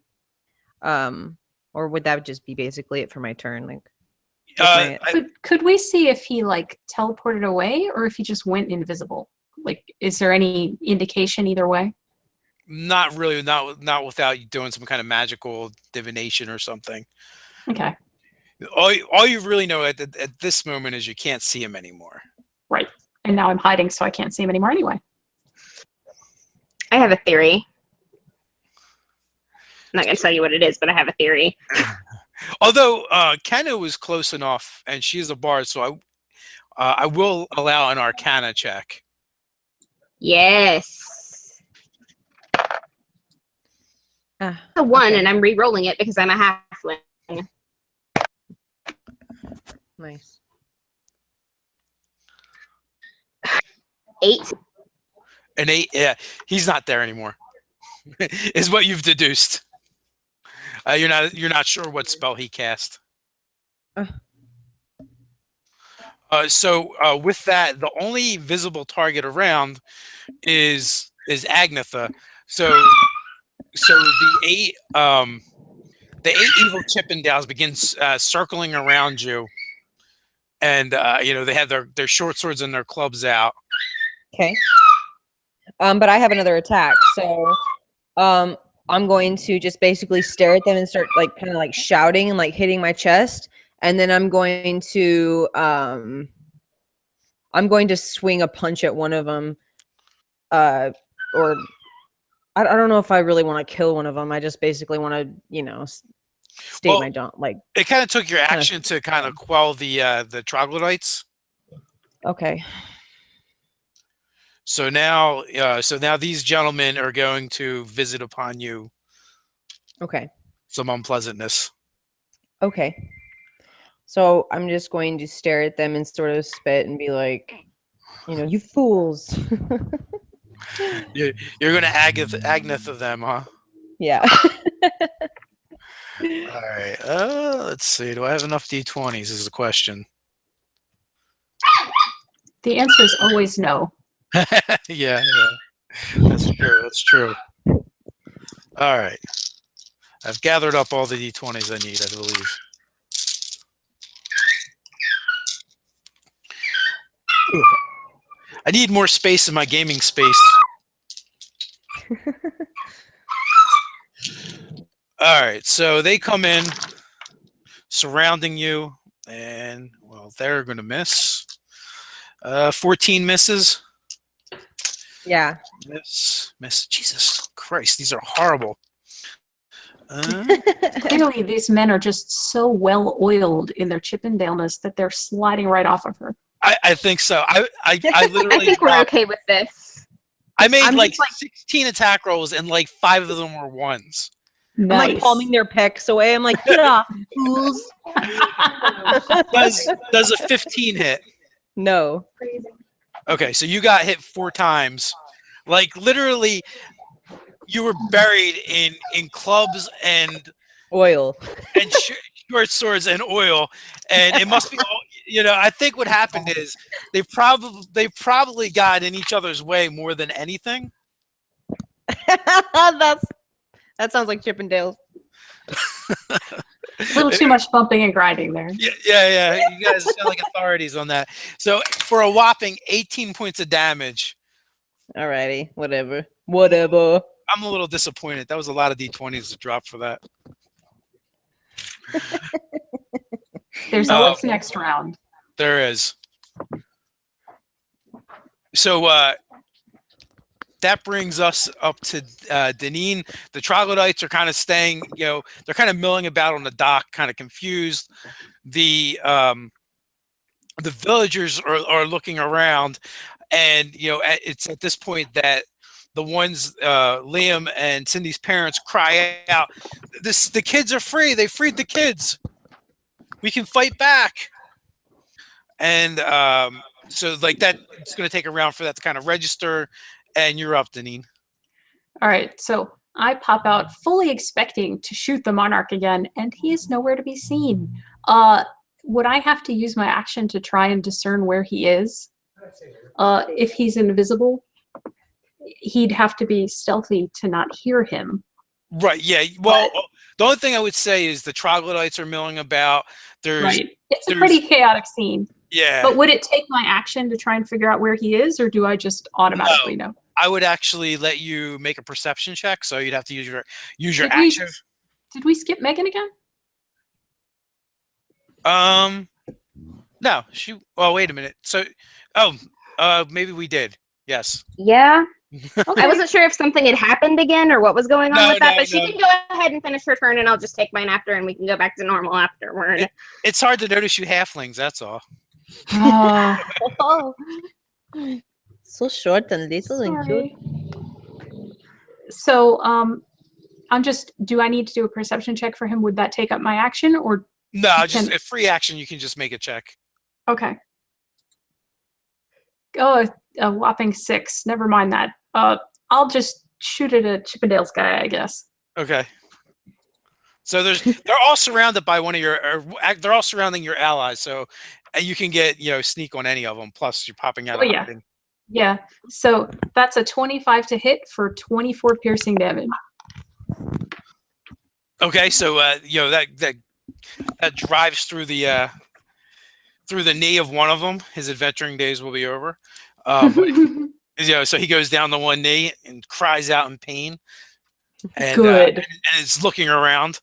Or would that just be basically it for my turn? Like Could we see if he like teleported away or if he just went invisible? Like, is there any indication either way? Not really. Not without you doing some kind of magical divination or something. Okay. All you really know at this moment is you can't see him anymore. Right. And now I'm hiding, so I can't see him anymore anyway. I have a theory. I'm not going to tell you what it is, but I have a theory. Although Kenna was close enough, and she's a bard, so I will allow an Arcana check. Yes. A 1, okay. and I'm re-rolling it because I'm a halfling. Nice. 8. An 8, yeah, he's not there anymore. Is what you've deduced. You're not sure what spell he cast. So with that, the only visible target around is Agnetha. So the 8 evil Chippendales begins circling around you, and they have their short swords and their clubs out. Okay. But I have another attack, so I'm going to just basically stare at them and start like kind of like shouting and like hitting my chest, and then I'm going to swing a punch at one of them, or I don't know if I really want to kill one of them. I just basically want to, state my don't like. It kind of took your action to kind of quell the troglodytes. Okay. So now these gentlemen are going to visit upon you. Okay. Some unpleasantness. Okay. So I'm just going to stare at them and sort of spit and be like, you fools. You're going to Agnetha them, huh? Yeah. All right. Let's see. Do I have enough D20s is the question. The answer is always no. Yeah. That's true. All right. I've gathered up all the D20s I need, I believe. I need more space in my gaming space. All right, so they come in, surrounding you, and, well, they're going to miss. 14 misses. Yeah. Miss. Jesus Christ, these are horrible. Clearly, these men are just so well oiled in their Chippendale-ness that they're sliding right off of her. I think so. I literally I think we're okay with this. I made I'm like just, like 16 attack rolls, and like 5 of them were ones. I'm like palming their pecs away. I'm like, get off, fools. Does a 15 hit? No. Okay, so you got hit 4 times. Like literally, you were buried in clubs and Oil. and short swords and oil, and it must be. I think what happened is they probably got in each other's way more than anything. That sounds like Chippendales. A little too much bumping and grinding there. Yeah. You guys sound like authorities on that. So for a whopping 18 points of damage. Alrighty, whatever. I'm a little disappointed. That was a lot of D20s to drop for that. There's always next round. There is. So that brings us up to Deneen. The troglodytes are kind of staying, they're kind of milling about on the dock, kind of confused. The villagers are looking around, and it's at this point that the ones Liam and Cindy's parents cry out, the kids are free. They freed the kids. We can fight back. And so like that, it's going to take a round for that to kind of register. And you're up, Deneen. All right, so I pop out fully expecting to shoot the monarch again, and he is nowhere to be seen. Would I have to use my action to try and discern where he is? If he's invisible, he'd have to be stealthy to not hear him. Right, yeah. Well, the only thing I would say is the troglodytes are milling about. It's a pretty chaotic scene. Yeah. But would it take my action to try and figure out where he is, or do I just automatically know? I would actually let you make a perception check, so you'd have to use your Did action. Did we skip Megan again? No, well, wait a minute. So, maybe we did. Yes. Yeah. Okay. I wasn't sure if something had happened again or what was going on with that, but she no. can go ahead and finish her turn, and I'll just take mine after, and we can go back to normal afterward. It's hard to notice you halflings, that's all. Oh, so short and little and cute. So, do I need to do a perception check for him? Would that take up my action, or? No, just a free action. You can just make a check. Okay. Oh, a whopping 6. Never mind that. I'll just shoot at a Chippendales guy, I guess. Okay. So they're all surrounded by they're all surrounding your allies. So you can get sneak on any of them. Plus you're popping out. Oh yeah. Yeah. So that's a 25 to hit for 24 piercing damage. Okay, so that drives through the knee of one of them. His adventuring days will be over. So he goes down to one knee and cries out in pain. And, Good. And is looking around.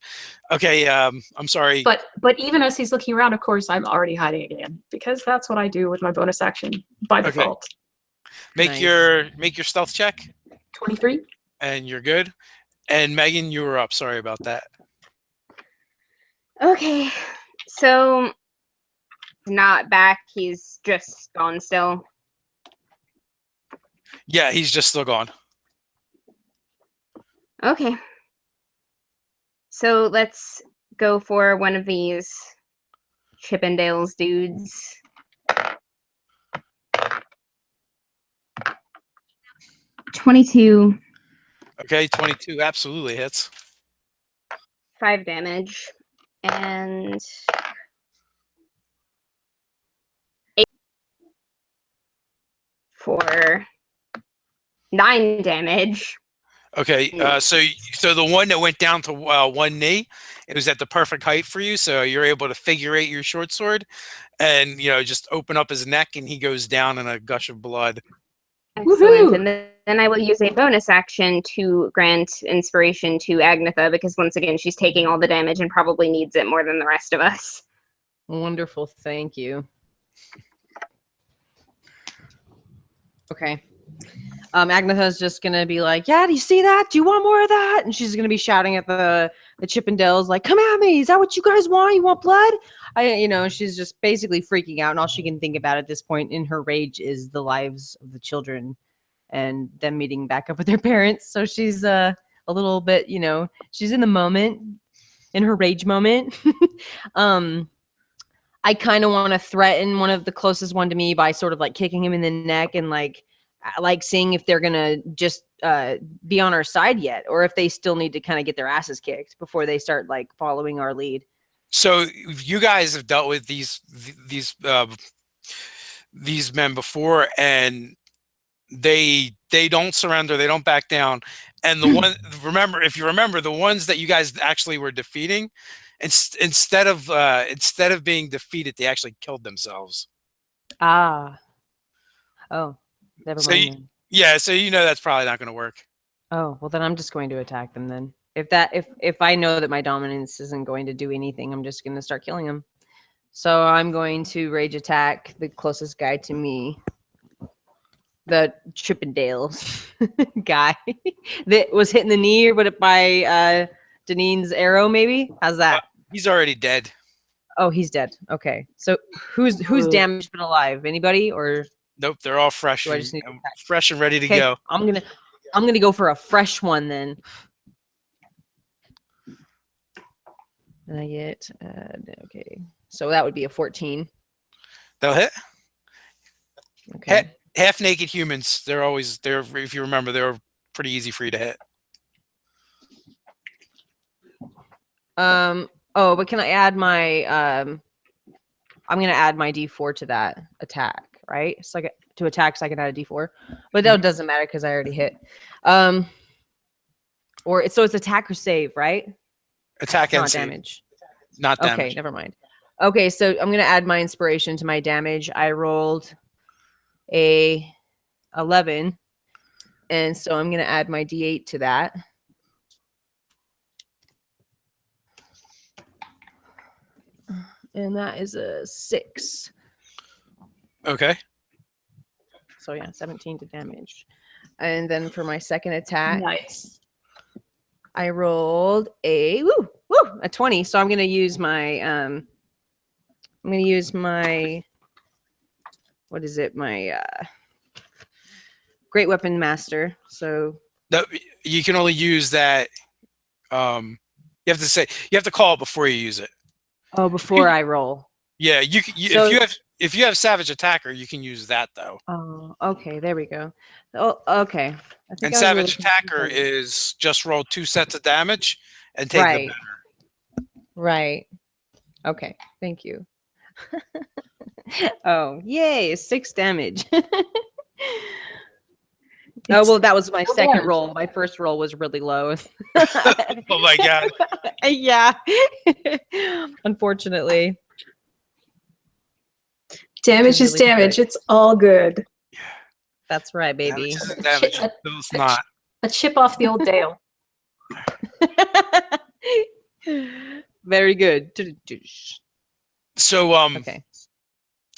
Okay, I'm sorry. But even as he's looking around, of course, I'm already hiding again because that's what I do with my bonus action by default. Make your stealth check. 23. And you're good. And Megan, you were up. Sorry about that. Okay, so not back. He's just gone still. Yeah, he's just still gone. Okay. So let's go for one of these Chippendales dudes. $22. Okay, 22 absolutely hits. 5 damage. And 8 for 9 damage. Okay, so the one that went down to one knee, it was at the perfect height for you, so you're able to figure eight your short sword, and just open up his neck, and he goes down in a gush of blood. Excellent. Woohoo! And then I will use a bonus action to grant inspiration to Agnetha, because once again she's taking all the damage and probably needs it more than the rest of us. Wonderful, thank you. Okay. Agnetha's just gonna be like, "Yeah, do you see that? Do you want more of that?" And she's gonna be shouting at the Chippendales, like, "Come at me! Is that what you guys want? You want blood?" She's just basically freaking out, and all she can think about at this point in her rage is the lives of the children and them meeting back up with their parents. So she's a little bit, she's in the moment, in her rage moment. I kind of want to threaten one of the closest one to me by sort of like kicking him in the neck and like seeing if they're gonna just be on our side yet, or if they still need to kind of get their asses kicked before they start like following our lead. So you guys have dealt with these men before, and they don't surrender, they don't back down. And if you remember, the ones that you guys actually were defeating, instead of being defeated, they actually killed themselves. Oh, never mind. So that's probably not going to work. Oh, well then I'm just going to attack them then. If I know that my dominance isn't going to do anything, I'm just going to start killing them. So I'm going to rage attack the closest guy to me. the Chippendales guy that was hitting the knee or but by Danine's arrow, maybe? How's that? He's already dead. Oh, he's dead. Okay. So who's damaged but alive? Anybody or Nope, they're all fresh, do I and, just need to attack? fresh and ready to Okay, go. I'm gonna go for a fresh one then. And I get okay. So that would be a 14. They'll hit. Okay. Half naked humans. They're if you remember, they're pretty easy for you to hit. Oh, but can I add my I'm gonna add my D4 to that attack, right? So I get to attack, so I can add a D4. But that doesn't matter because I already hit. Or so it's attack or save, right? Attack and Not save. damage. Not damage. Okay, never mind. Okay, so I'm gonna add my inspiration to my damage. I rolled a 11, and so I'm gonna add my D8 to that. And that is a 6. Okay. So yeah, 17 to damage. And then for my second attack, Nice. I rolled a 20. So I'm gonna use my what is it? My Great Weapon Master. So No, you can only use that. You have to call it before you use it. before I roll. Yeah, So- if you have Savage Attacker, you can use that though. Oh, okay, there we go. Oh, okay. I think And I was Savage really Attacker confused. is just roll 2 sets of damage and take Right. the better. Right. Okay. Thank you. Oh, yay! 6 damage. Oh well, that was my still second damage. roll. My first roll was really low. Oh my god. Yeah. Unfortunately. Damage is Really damage. good. It's all good. That's right, baby. Damage isn't damage. A- No, it's not. A chip off the old Dale. Very good. So Okay.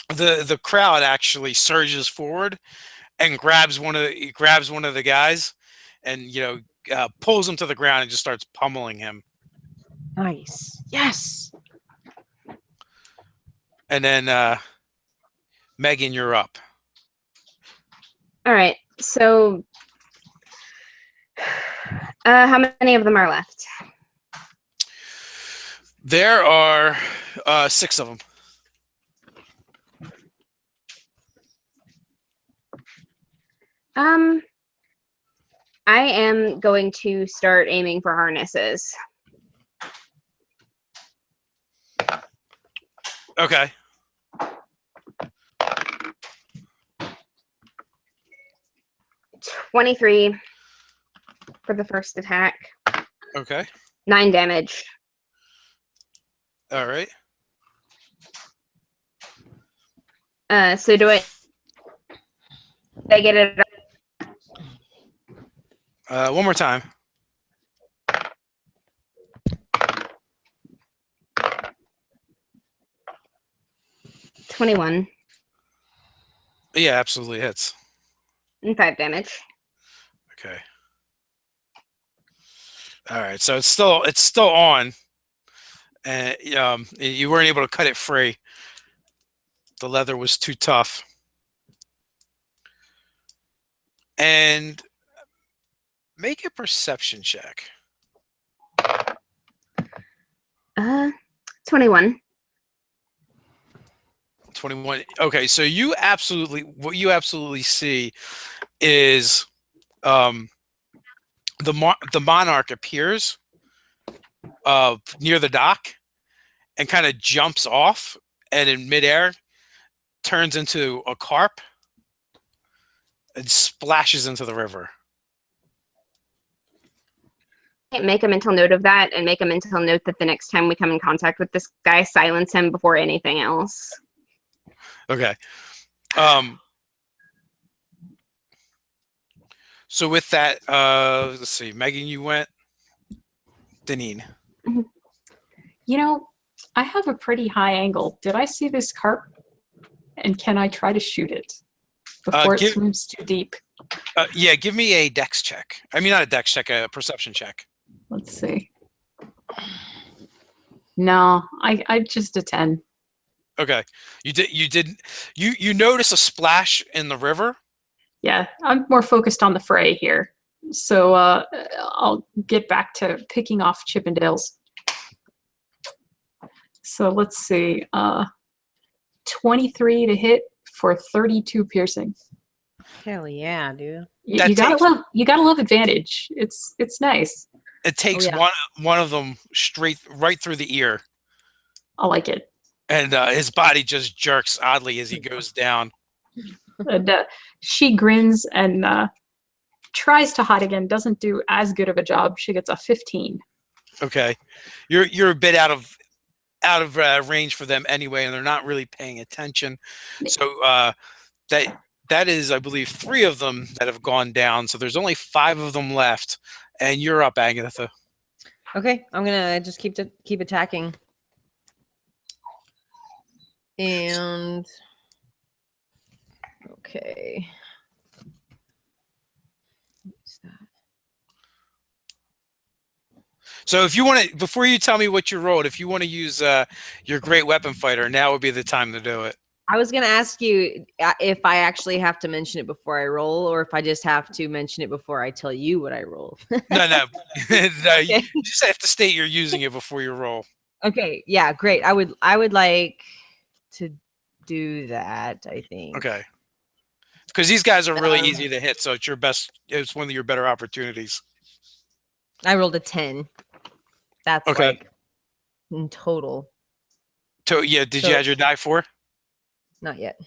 the crowd actually surges forward and grabs one of the guys and pulls him to the ground and just starts pummeling him. Nice. Yes. And then Megan, you're up. All right. So, how many of them are left? There are 6 of them. I am going to start aiming for harnesses. Okay. $23 for the first attack. Okay. 9 damage. All right. So do I get it? One more time. $21 Yeah, absolutely hits. and 5 damage. Okay. All right. So it's still on, and you weren't able to cut it free. The leather was too tough. And make a perception check. 21. 21. Okay, so what you absolutely see is the monarch appears near the dock and kind of jumps off, and in midair turns into a carp and splashes into the river. Make a mental note of that and make a mental note that the next time we come in contact with this guy, silence him before anything else. Okay. So with that, let's see. Megan, you went. Deneen. You know, I have a pretty high angle. Did I see this carp? And can I try to shoot it? before it give- swims too deep. Yeah, give me a dex check. I mean, not a dex check, a perception check. Let's see. No, I just a 10. Okay, you notice a splash in the river. Yeah, I'm more focused on the fray here. So I'll get back to picking off Chippendales. So let's see. 23 to hit for 32 piercing. Hell yeah, dude. That You gotta love advantage. It's nice. It takes yeah. one of them right through the ear, I like it. and his body just jerks oddly as he goes down. And she grins and tries to hide again. Doesn't do as good of a job. She gets a 15. Okay, you're a bit out of range for them anyway, and they're not really paying attention. So that is, I believe, 3 of them that have gone down. So there's only 5 of them left, and you're up, Agatha. Okay, I'm gonna just keep attacking. And okay. What's that? So if you want to, before you tell me what you rolled, if you want to use your great weapon fighter, now would be the time to do it. I was gonna ask you if I actually have to mention it before I roll, or if I just have to mention it before I tell you what I roll. No, no, Okay. you just have to state you're using it before you roll. Okay, yeah, great. I would like to do that, I think. Okay. Because these guys are really easy to hit, so it's your best. It's one of your better opportunities. I rolled a 10. That's Okay. like in total. So yeah, did you add your die for? Not yet.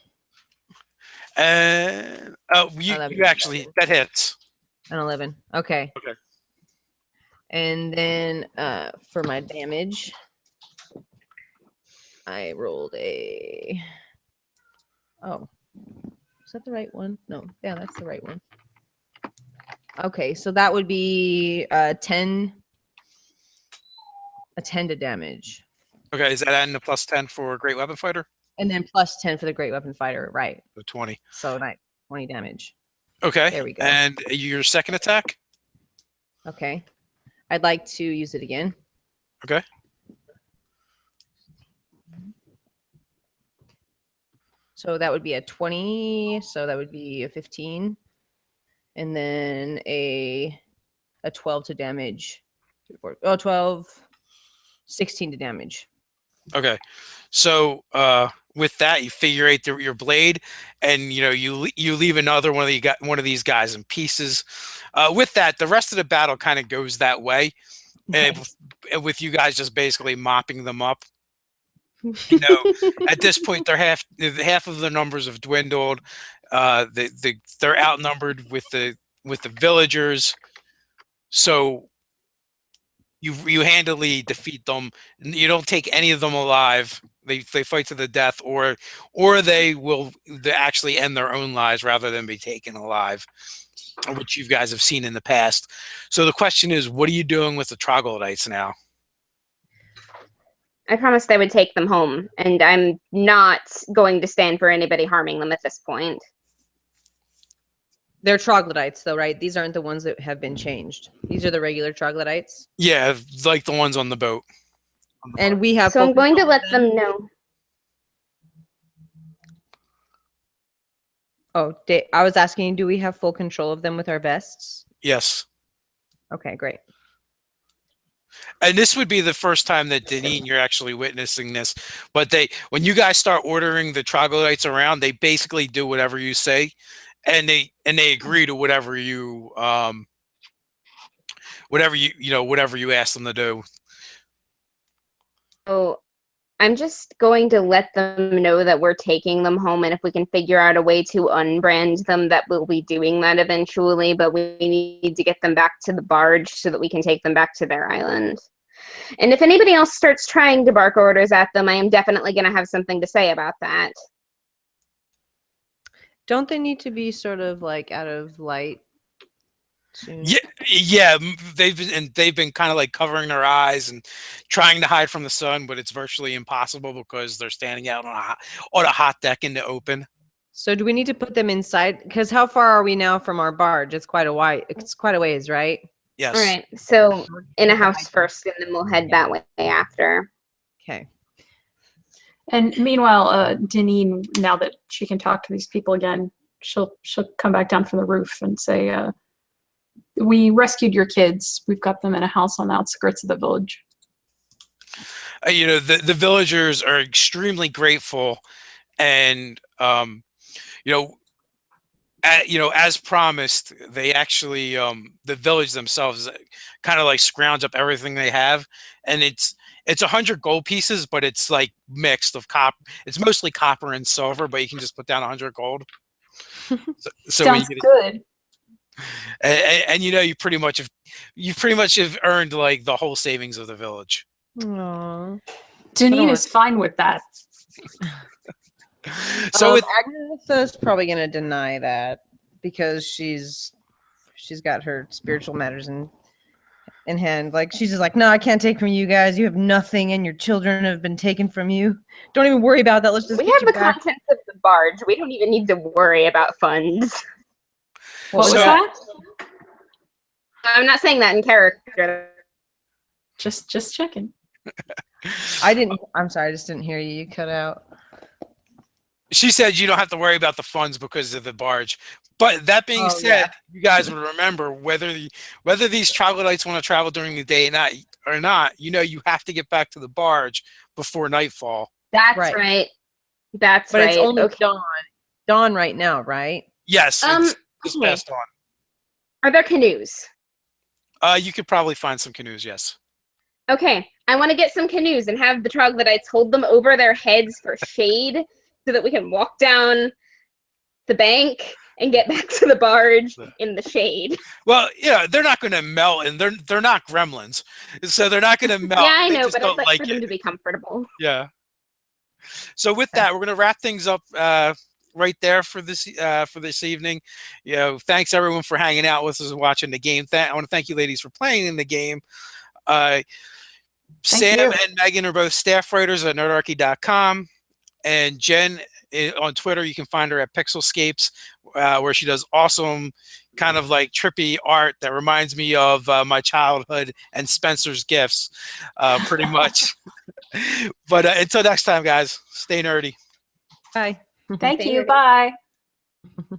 You actually, that hits. An 11. Okay. Okay. And then for my damage, I rolled a. Oh, is that the right one? No, yeah, that's the right one. Okay, so that would be 10. A 10 to damage. Okay, is that adding a plus 10 for Great Weapon Fighter? And then plus 10 for the Great Weapon Fighter, right? So 20. So 20 damage. Okay. There we go. And your second attack? Okay. I'd like to use it again. Okay. So that would be a 20. So that would be a 15. And then a 12 to damage. Oh, 12. 16 to damage. Okay. So with that, you figure eight your blade, and you leave another one of these guys in pieces. With that, the rest of the battle kind of goes that way, Okay. and with you guys just basically mopping them up. At this point, they're half of the numbers have dwindled. They're outnumbered with the villagers, so you handily defeat them. You don't take any of them alive. They fight to the death, or they will actually end their own lives rather than be taken alive, which you guys have seen in the past. So the question is, what are you doing with the troglodytes now? I promised I would take them home, and I'm not going to stand for anybody harming them at this point. They're troglodytes, though, right? These aren't the ones that have been changed. These are the regular troglodytes. Yeah, like the ones on the boat. And we have. So I'm going to let them know. Oh, I was asking, do we have full control of them with our vests? Yes. Okay, great. And this would be the first time that Deneen, you're actually witnessing this. But when you guys start ordering the troglodytes around, they basically do whatever you say, and they agree to whatever you ask them to do. So I'm just going to let them know that we're taking them home, and if we can figure out a way to unbrand them, that we'll be doing that eventually, but we need to get them back to the barge so that we can take them back to their island. And if anybody else starts trying to bark orders at them, I am definitely going to have something to say about that. Don't they need to be sort of like out of light soon? Yeah. They've been kind of like covering their eyes and trying to hide from the sun, but it's virtually impossible because they're standing out on a hot deck in the open. So do we need to put them inside? Because how far are we now from our barge? It's quite a ways, right? Yes. All right. So in a house first, and then we'll head that way after. Okay. And meanwhile, Deneen, now that she can talk to these people again, she'll come back down from the roof and say, "We rescued your kids. We've got them in a house on the outskirts of the village." You know, the villagers are extremely grateful, and you know, as promised, they actually the village themselves kind of like scrounge up everything they have, and it's 100 gold pieces, but it's like mixed of copper. It's mostly copper and silver, but you can just put down 100 gold. So when Sounds you get good. and you know, you pretty much have earned like the whole savings of the village. Aww. Deneen is fine with that. So with Agatha's probably going to deny that because she's got her spiritual matters in hand. Like she's just like, no, I can't take from you guys. You have nothing, and your children have been taken from you. Don't even worry about that. Let's just We get have you the back. contents of the barge. We don't even need to worry about funds. What was So- that? I'm not saying that in character. Just checking. I'm sorry, I just didn't hear you. You cut out. she said you don't have to worry about the funds because of the barge. But that being Oh, said, yeah. you guys would remember whether these troglodytes want to travel during the day or not, you know, you have to get back to the barge before nightfall. That's Right. right. That's But right. it's only Okay. dawn right now, right? Yes, it's Okay. passed on. Are there canoes? You could probably find some canoes, yes. Okay, I want to get some canoes and have the troglodytes hold them over their heads for shade so that we can walk down the bank and get back to the barge in the shade. Well, yeah, they're not going to melt, and they're not gremlins, so they're not going to melt. Yeah, I They know, just but I'd don't like for them it. to be comfortable. Yeah. So with that, we're going to wrap things up right there for this evening. You know, thanks everyone for hanging out with us and watching the game. I want to thank you ladies for playing in the game. Sam you. and Megan are both staff writers at nerdarchy.com, and Jen on Twitter, you can find her at Pixelscapes, where she does awesome kind of like trippy art that reminds me of my childhood and Spencer's gifts, pretty much. But until next time, guys, stay nerdy. Bye. Thank Stay you. nerdy. Bye.